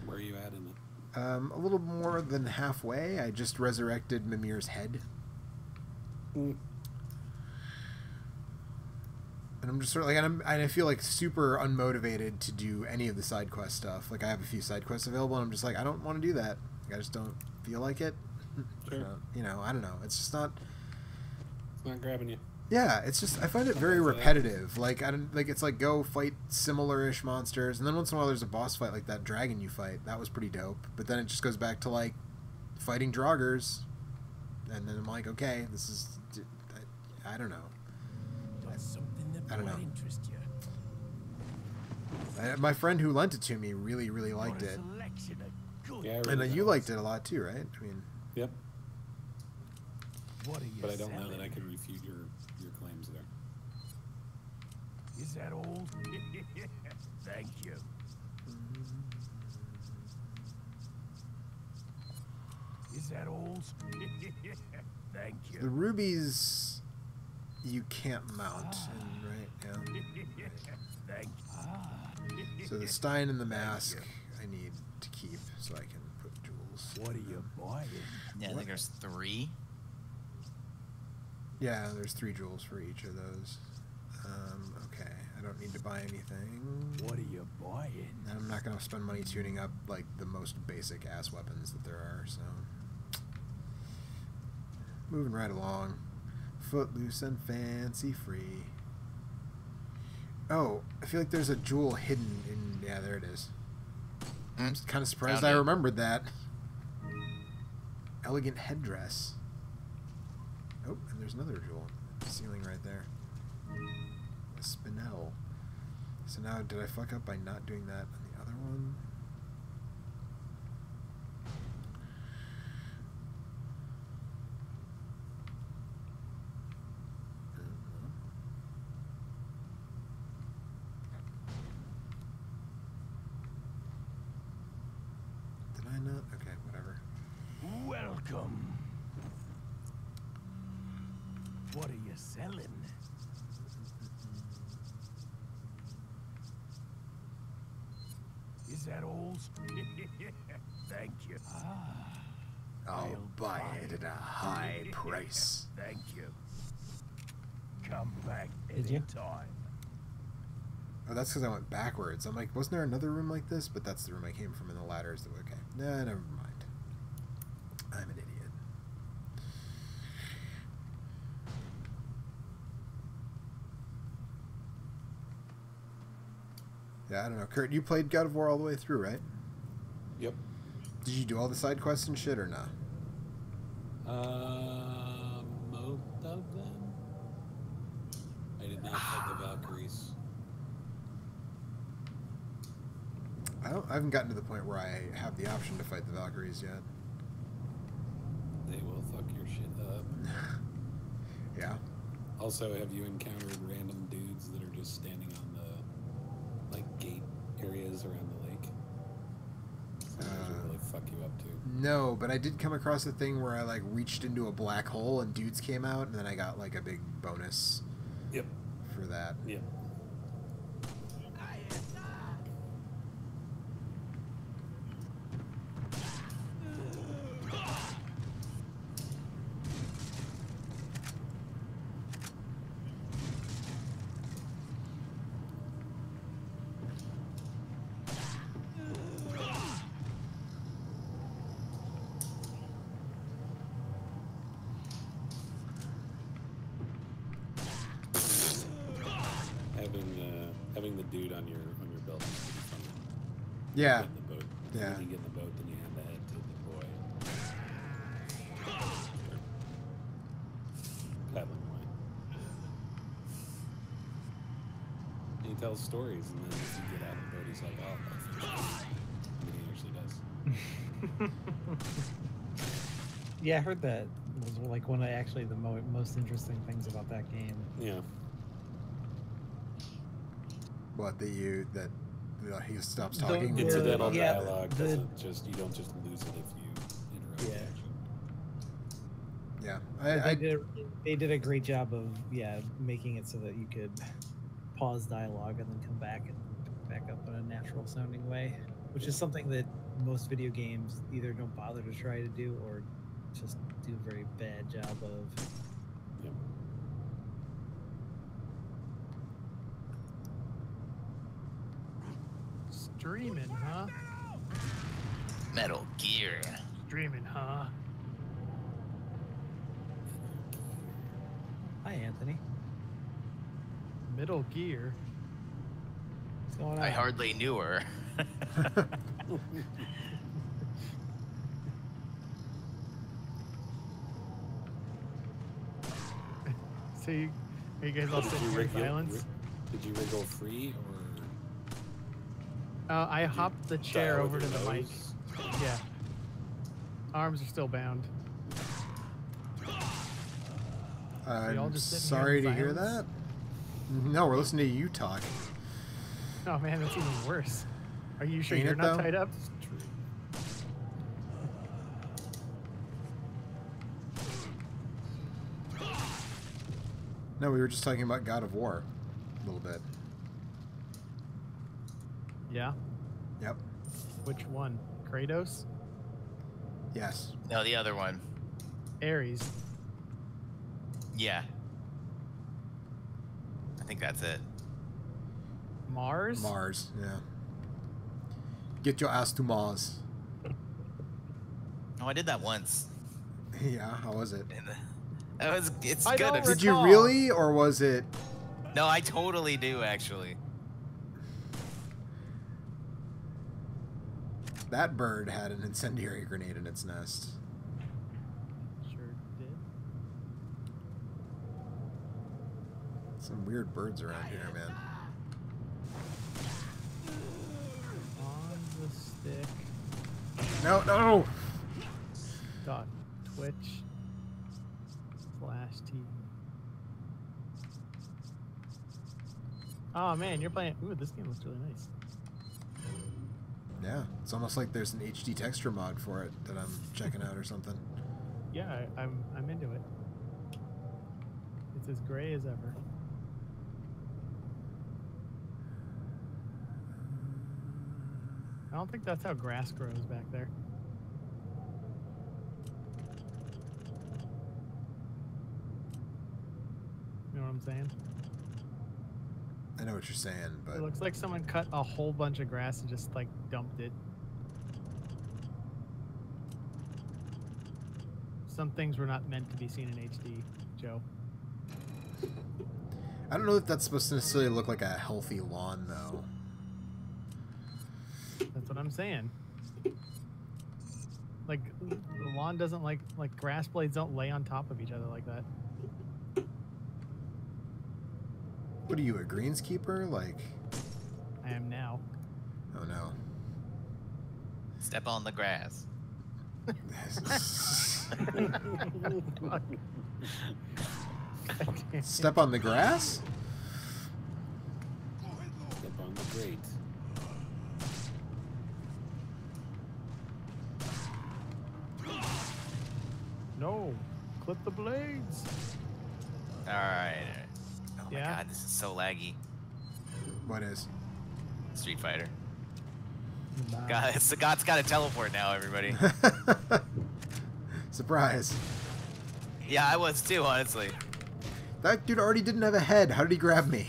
Where are you at in it? A little more than halfway. I just resurrected Mimir's head. Mm. And I'm just sort of like, and I feel like super unmotivated to do any of the side quest stuff. Like, I have a few side quests available, and I'm just like, I don't want to do that. Like, I just don't feel like it. Sure. You know, I don't know. It's just not. It's not grabbing you. Yeah, it's just, I find it very repetitive. Like, I don't, like, it's like, go fight similar-ish monsters, and then once in a while there's a boss fight, like that dragon you fight. That was pretty dope. But then it just goes back to, like, fighting Draugrs. And then I'm like, okay, this is, I don't know. I don't know. My friend who lent it to me really, really liked it. Yeah, And you liked it a lot too, right? I mean... Yep. What are you But I don't know selling? that I can refute your claims there. Is that old? Thank you. Is that old? Thank you. The rubies you can't mount, right? Yeah. Thank you. So the Stein and the mask I need to keep so I can put jewels. What are you buying? Yeah, I think there's 3. Yeah, there's 3 jewels for each of those. Okay, I don't need to buy anything. What are you buying? And I'm not going to spend money tuning up, like, the most basic ass weapons that there are, so... Moving right along. Footloose and fancy free. Oh, I feel like there's a jewel hidden in... Yeah, there it is. I'm just kind of surprised I remembered that. Elegant headdress. Oh, and there's another jewel. Ceiling right there. A spinel. So now, did I fuck up by not doing that on the other one? Did I not? Okay, whatever. Welcome. What are you selling? Is that old? Thank you. I'll buy it at a high price. Thank you. Come back Did you? anytime. Oh, that's because I went backwards. I'm like, wasn't there another room like this? But that's the room I came from in the ladders. Okay. Nah, never mind. I'm an idiot. Yeah, I don't know. Kurt, you played God of War all the way through, right? Yep. Did you do all the side quests and shit or not? Most of them. I did not fight the Valkyries. I haven't gotten to the point where I have the option to fight the Valkyries yet. They will fuck your shit up. Yeah. Also, have you encountered random dudes that are just standing on the, like, gate areas around the lake? So those will really fuck you up, too. No, but I did come across a thing where I, like, reached into a black hole and dudes came out, and then I got, like, a big bonus Yep. for that. Yep. having the dude on your belt is pretty funny. Yeah. Get in the boat. Yeah. When you get in the boat, then you hand the head to the boy. Paddling away. And he tells stories, and then as you get out of the boat, he's like, "Oh, I finished." And he actually does. Yeah, I heard that was like one of actually the most interesting things about that game. Yeah. What that he stops talking? Incidental yeah, dialogue doesn't just, you don't just lose it if you interrupt the action. Yeah. They did a great job of making it so that you could pause dialogue and then come back and pick back up in a natural sounding way, which is something that most video games either don't bother to try to do or just do a very bad job of. Yep. Streaming, huh? Metal Gear. Streaming, huh? Hi, Anthony. Middle Gear. What's going on? I hardly knew her. So are you guys all sitting here in silence? Did you wriggle free, or I hopped the chair dial over with to your the mic. nose? Yeah. Arms are still bound. We all I'm just sitting sorry here to in hear that. silence? No, we're listening to you talk. Oh man, that's even worse. Are you sure Ain't you're it, not though? tied up? No, we were just talking about God of War a little bit. Yeah. Yep. Which one? Kratos? Yes. No, the other one. Ares. Yeah. I think that's it. Mars? Mars. Yeah. Get your ass to Mars. Oh, I did that once. Yeah. How was it? It's I good. don't Did you recall. really, or was it? No, I totally do actually. That bird had an incendiary grenade in its nest. Sure did. Some weird birds around here, man. On the stick. No, no. Dot Twitch. /T. Oh man, you're playing. Ooh, this game looks really nice. Yeah, it's almost like there's an HD texture mod for it that I'm checking out or something. Yeah, I'm into it. It's as gray as ever. I don't think that's how grass grows back there. You know what I'm saying? I know what you're saying, but It looks like someone cut a whole bunch of grass and just like dumped it. Some things were not meant to be seen in HD, Joe. I don't know if that's supposed to necessarily look like a healthy lawn, though. That's what I'm saying. Like the lawn doesn't like grass blades don't lay on top of each other like that. What are you, a greenskeeper? Like, I am now. oh no. Step on the grass. Fuck. Step on the grass? Step on the grate. No, clip the blades. All right. Oh my Yeah? god, this is so laggy. What is? Street Fighter. Nah. God, God's got to teleport now, everybody. Surprise. Yeah, I was too, honestly. That dude already didn't have a head. How did he grab me?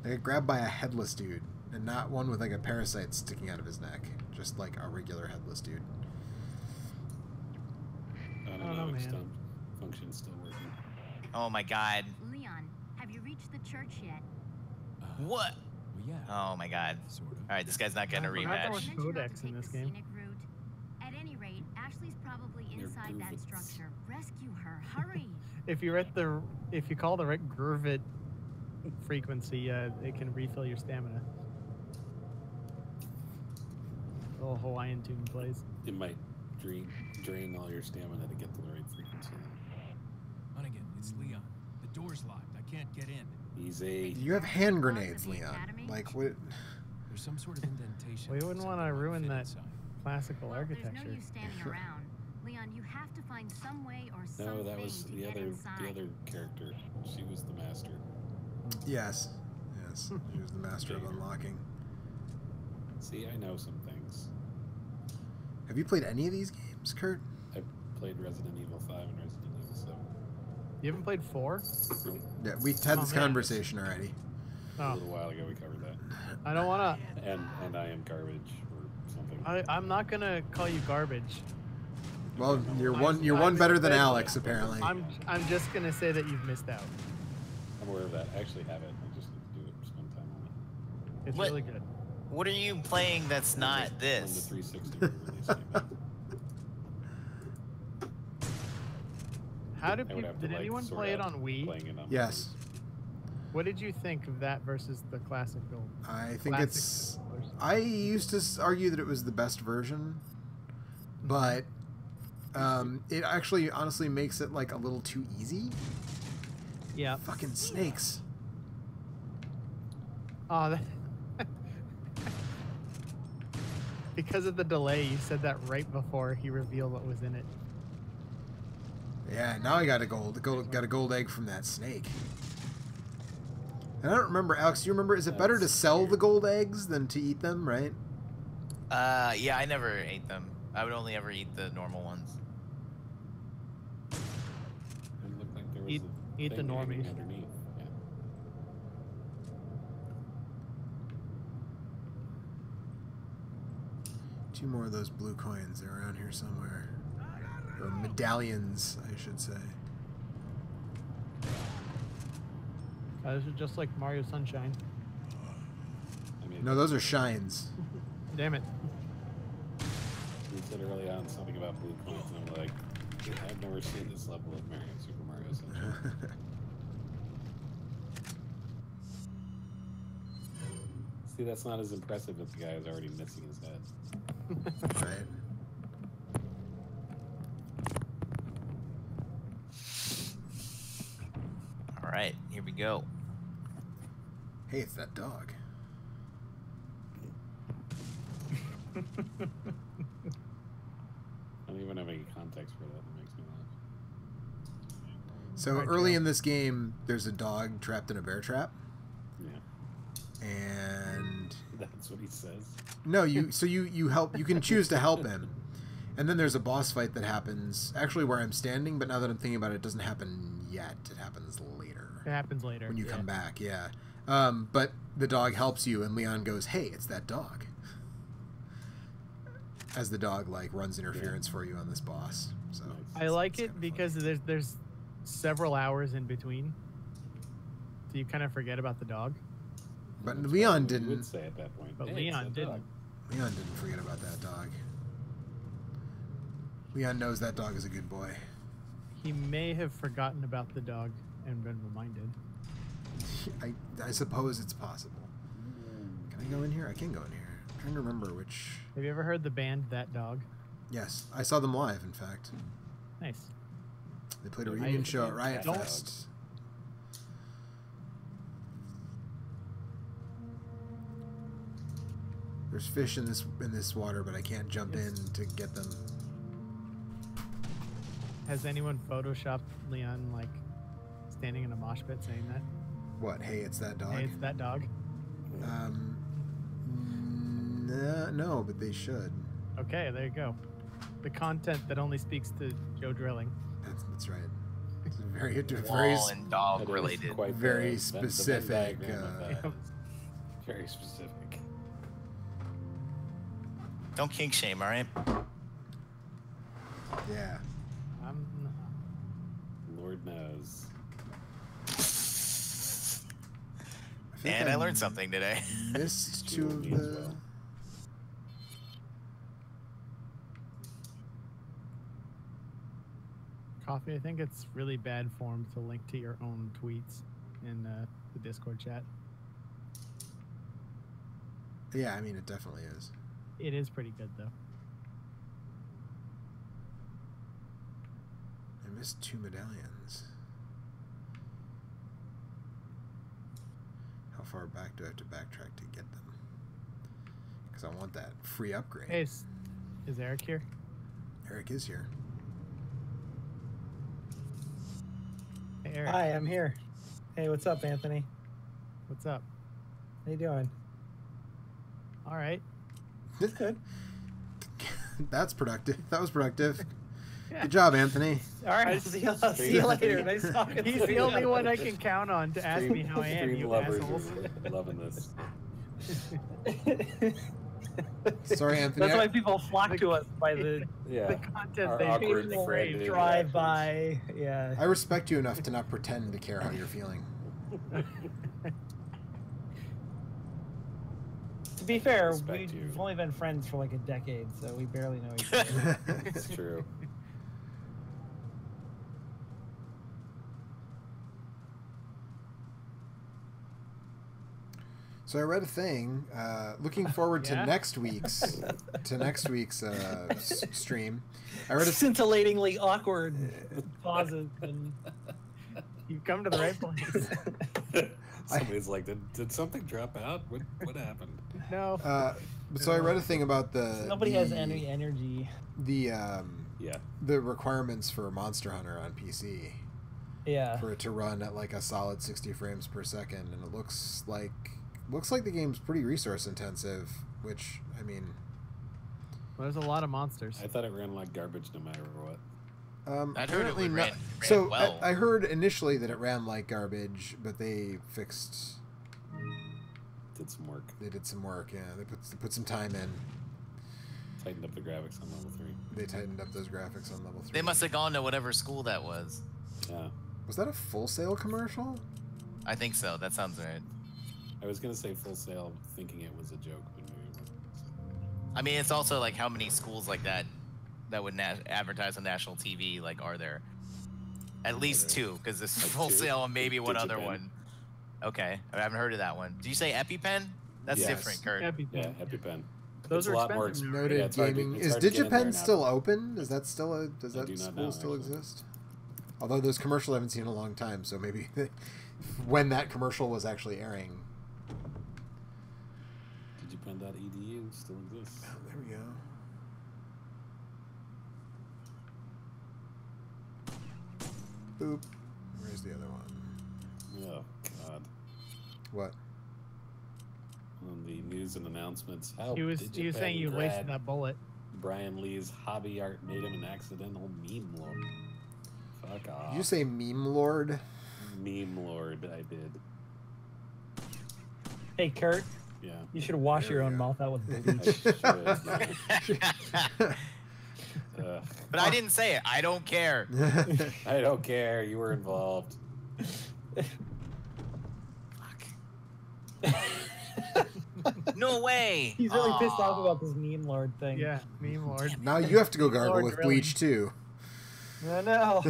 I got grabbed by a headless dude, and not one with like a parasite sticking out of his neck. Just like a regular headless dude. I don't Oh, know, man. extent function's still working. Oh my god. Leon, have you reached reached the church yet. What? Well, yeah. Oh my god. Sort of. All right, this guy's not getting a I forgot there rematch. was Mentioned not to codex in take this the game. scenic route. At any rate, Ashley's probably They're inside that groovets. structure. Rescue her. Hurry. If you call the right Gurvit frequency, it can refill your stamina. The little Hawaiian tune plays. It might drain all your stamina to get to the right frequency. Hunnigan, it's Leon. The door's locked. I can't get in. Easy. You have hand grenades, Leon. Like what? There's some sort of indentation. We wouldn't want to ruin Fit that inside. classical Well, there's architecture. no use standing around. Leon, you have to find some way or No, something that was to the get other inside. character. She was the master. Yes. Yes. He was the master of unlocking. See, I know some things. Have you played any of these games, Kurt? I played Resident Evil 5 and Resident Evil 7. You haven't played 4? Nope. Yeah, we had this man. conversation already. A Oh, little while ago we covered that. I don't want to. And I am garbage or something. I'm not gonna call you garbage. Well, you're I'm one better than good. Alex, apparently. I'm just gonna say that you've missed out. I'm aware of that. I actually have it. I just need to do it, spend time on it. It's What? really good. What are you playing that's not When the this? 360 release came out. How did I would people? have to, Did like, anyone sort play it out on Wii? playing it on Yes. What did you think of that versus the classical? I think classic it's. controllers? I used to argue that it was the best version, but it actually honestly makes it like a little too easy. Yeah. Fucking snakes. Oh, that... because of the delay, you said that right before he revealed what was in it. Yeah, now I got a gold egg from that snake. And I don't remember, Alex, do you remember, is it better to sell the gold eggs than to eat them, right? Yeah, I never ate them. I would only ever eat the normal ones. It looked like there was Eat a the thing hanging normies. underneath. Yeah. Two more of those blue coins. They're around here somewhere. Or medallions, I should say. This is just like Mario Sunshine. I mean, No, those are shines. Damn it. you said early on something about blue coins, and I'm like, I've never seen this level of Super Mario Sunshine. See, that's not as impressive as the guy who's already missing his head. Right. All right, here we go. Hey, it's that dog. I don't even have any context for that. That makes me laugh. So Alright, early Joe. in this game, there's a dog trapped in a bear trap, Yeah, and that's what he says. no, you help. You can choose to help him, and then there's a boss fight that happens actually where I'm standing. But now that I'm thinking about it, it doesn't happen yet. It happens later It happens later. when you yeah. come back. Yeah, but the dog helps you, and Leon goes, "Hey, it's that dog." As the dog like runs interference for you on this boss. So Nice. I like it's it kinda because there's several hours in between, so you kind of forget about the dog. But That's Leon what you didn't. would say at that point. But Hey, it's Leon that didn't. dog. Leon didn't forget about that dog. Leon knows that dog is a good boy. He may have forgotten about the dog and been reminded. I suppose it's possible. Can I go in here? I can go in here. I'm trying to remember which. Have you ever heard the band That Dog? Yes, I saw them live. In fact, Nice. they played a I- reunion show at Riot Don't- Fest. There's fish in this water, but I can't jump Yes. in to get them. Has anyone photoshopped Leon like standing in a mosh pit saying that? What? Hey, it's that dog. Hey, it's that dog. No, but they should. Okay, there you go. The content that only speaks to Joe Drilling. That's right. It's very, very, Wall and dog That is related. quite very the Venn specific, diagram of that uh, is very specific. Don't kink shame, all right? yeah. I'm Lord knows. think And I learned something today. Missed two of Me as the. well. Coffee, I think it's really bad form to link to your own tweets in the Discord chat. Yeah, I mean it definitely is. It is pretty good though. I missed 2 medallions. How far back do I have to backtrack to get them? Because I want that free upgrade. Hey, is Eric here? Eric is here. Hey, Eric. Hi, I'm here. Hey, what's up, Anthony? What's up? How you doing? All right. Good. That's productive. That was productive. Good job, Anthony. All right, see you later. Nice talking to you. He's the only one I can count on to ask me how I am, Stream you lovers assholes. are loving this. Sorry, Anthony. That's why people flock to us by the Yeah. The content Our they awkward people friend drive interactions. by. Yeah. I respect you enough to not pretend to care how you're feeling. To be fair, Respect you. we've only been friends for like a decade, so we barely know each other. It's true. So I read a thing. Looking forward to Yeah? next week's stream. I read a Scintillatingly awkward pauses. And You've come to the right place. Somebody's like, did something drop out? What happened? No. so I read a thing about nobody has any energy. the Yeah. the requirements for Monster Hunter on PC Yeah. for it to run at like a solid 60 frames per second, and it looks like the game's pretty resource intensive, which I mean, There's a lot of monsters. I thought it ran like garbage no matter what. I'd heard it apparently ran so well. I heard initially that it ran like garbage, but they fixed. Did some work. They did some work. Yeah, they put some time in. Tightened up the graphics on level 3. They tightened up those graphics on level 3. They must have gone to whatever school that was. Yeah. Was that a Full Sail commercial? I think so. That sounds right. I was gonna say Full Sail, thinking it was a joke, but maybe it wasn't. I mean, it's also like how many schools like that would advertise on national TV like are there? At least 2, because this Like Full 2? Sail and maybe one other DigiPen. one. Okay, I haven't heard of that one. Did you say EpiPen? That's Yes. different, Kurt. EpiPen. Yeah, EpiPen. Those It's are a lot more expensive now. Noted Yeah, it's hard to- gaming. it's Is hard to get in there DigiPen now. still open? Is that still a? Does I that do not school know, still actually. exist? Although those commercials I haven't seen in a long time, so maybe when that commercial was actually airing. Digipen.edu still exists. Oh, there we go. Boop. Where's the other one? Oh God. What? On the news and announcements, how He was saying you wasted grad that bullet. Brian Lee's hobby art made him an accidental meme lord. Fuck off. Did you say meme lord? Meme lord? I did. Hey, Kurt, Yeah. you should wash There your we own go. mouth out with I bleach. should. Ugh. But I didn't say it. I don't care. I don't care. You were involved. No way. He's really pissed off Aw. about this meme lord thing. Yeah, meme lord. Now you have to go gargle Lord with drilling. bleach too. I know.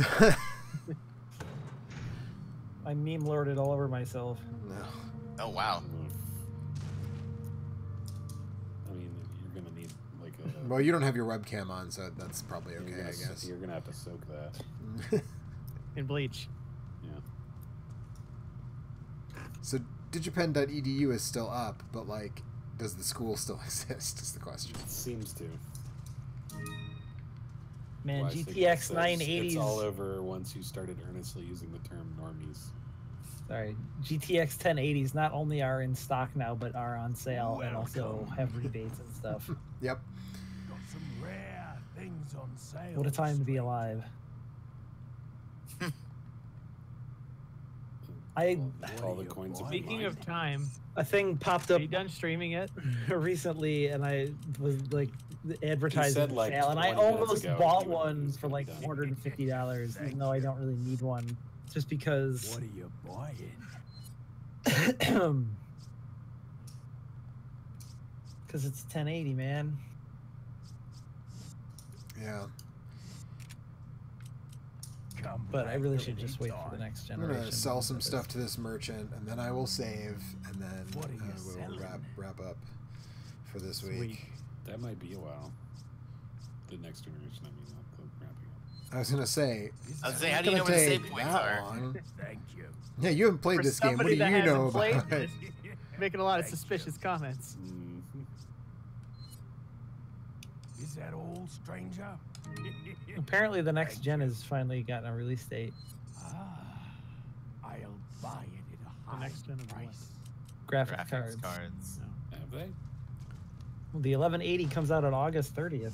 I meme lorded all over myself. No. Oh wow. I mean, you're gonna need like a. Well, you don't have your webcam on, so that's probably you're okay, gonna I s- guess. You're gonna have to soak that. In bleach. Yeah. So digipen.edu is still up, but like, does the school still exist? Is the question. It seems to. Man, Well, I think it GTX says 980s. It's all over once you started earnestly using the term normies. Sorry, GTX 1080s not only are in stock now, but are on sale and also have rebates and stuff. Yep. Got some rare things on sale. What a time to be alive. All the coins of Speaking mine. of time, A thing popped are up you done streaming it? recently, and I was like advertising said, the like, sale, and I 20 minutes almost ago bought he was one for gonna like be done. $450, even though I don't really need one, just because. What are you buying? Because it's 1080, man. Yeah. But I really should just wait for the next I'm generation. gonna sell some stuff to this merchant, and then I will save, and then we'll wrap up for this week. That might be a while. The next generation, I mean, not the wrapping up. I was gonna say. I was saying, how do you know where the save points are? Thank you. Yeah, you haven't played this game. What do you know about it? Making a lot of suspicious comments. Is that old stranger? Apparently, the next gen has finally gotten a release date. I'll buy it at a high next gen of price. Graphics cards. Have they? Well, the 1180 comes out on August 30th.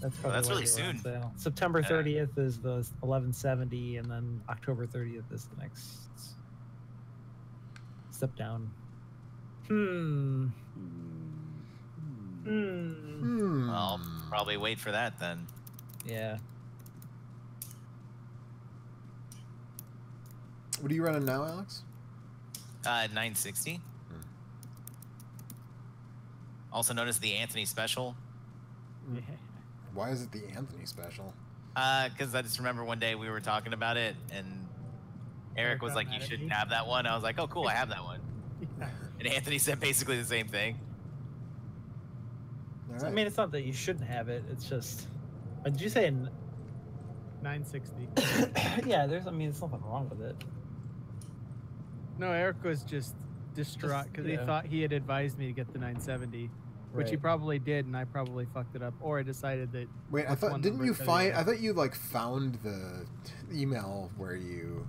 That's probably that's why really they were on soon. sale. September 30th is the 1170, and then October 30th is the next step down. I'll probably wait for that then. Yeah. What are you running now, Alex? 960. Also known as the Anthony Special. Yeah. Why is it the Anthony Special? Because I just remember one day we were talking about it, and Eric was like, "You shouldn't have that one." I was like, "Oh, cool, I have that one." Yeah. And Anthony said basically the same thing. All I right. mean, it's not that you shouldn't have it. It's just. Did you say? 960. Yeah, there's. I mean, there's nothing wrong with it. No, Eric was just distraught because he thought he had advised me to get the 970, which he Right. probably did, and I probably fucked it up, or I decided that. Wait, I that's thought one didn't number you instead of find? the I other. thought you like found the email where you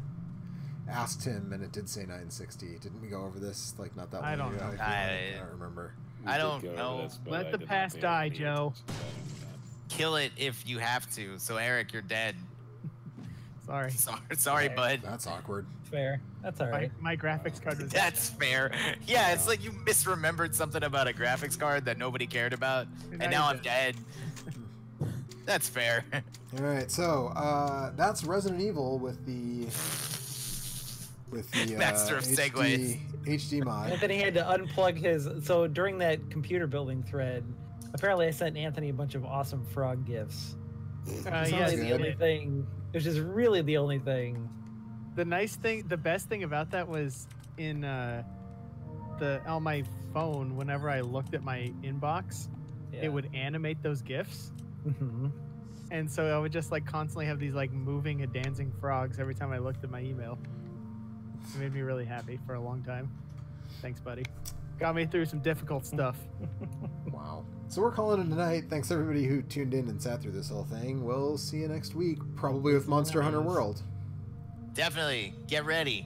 asked him, and it did say 960. Didn't we go over this like not that long I don't ago? know. I don't remember. We I did don't go over know. this, but Let I the did not past pay die, any Joe. attention to that. Kill it if you have to. So Eric, you're dead. Sorry. Sorry, bud. That's awkward. Fair. That's all right. My graphics card was. That's fair. Yeah, it's like you misremembered something about a graphics card that nobody cared about, and now I'm dead. That's fair. All right, so that's Resident Evil with the Master of segues. HD mod. Anthony had to unplug his. So during that computer building thread, apparently I sent Anthony a bunch of awesome frog gifts. It's Yeah, really the only thing. It was just really the only thing. The best thing about that was in on my phone. Whenever I looked at my inbox, it would animate those gifs, and so I would just like constantly have these like moving and dancing frogs every time I looked at my email. It made me really happy for a long time. Thanks, buddy. Got me through some difficult stuff. Wow. So we're calling it a night. Thanks everybody who tuned in and sat through this whole thing. We'll see you next week, probably with Monster Hunter World. Definitely. Get ready.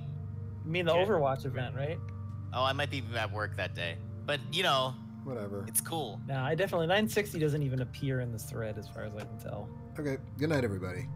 You mean the Overwatch event, right? Oh, I might be at work that day. But, you know, Whatever. it's cool. No, I definitely 960 doesn't even appear in this thread as far as I can tell. Okay. Good night, everybody.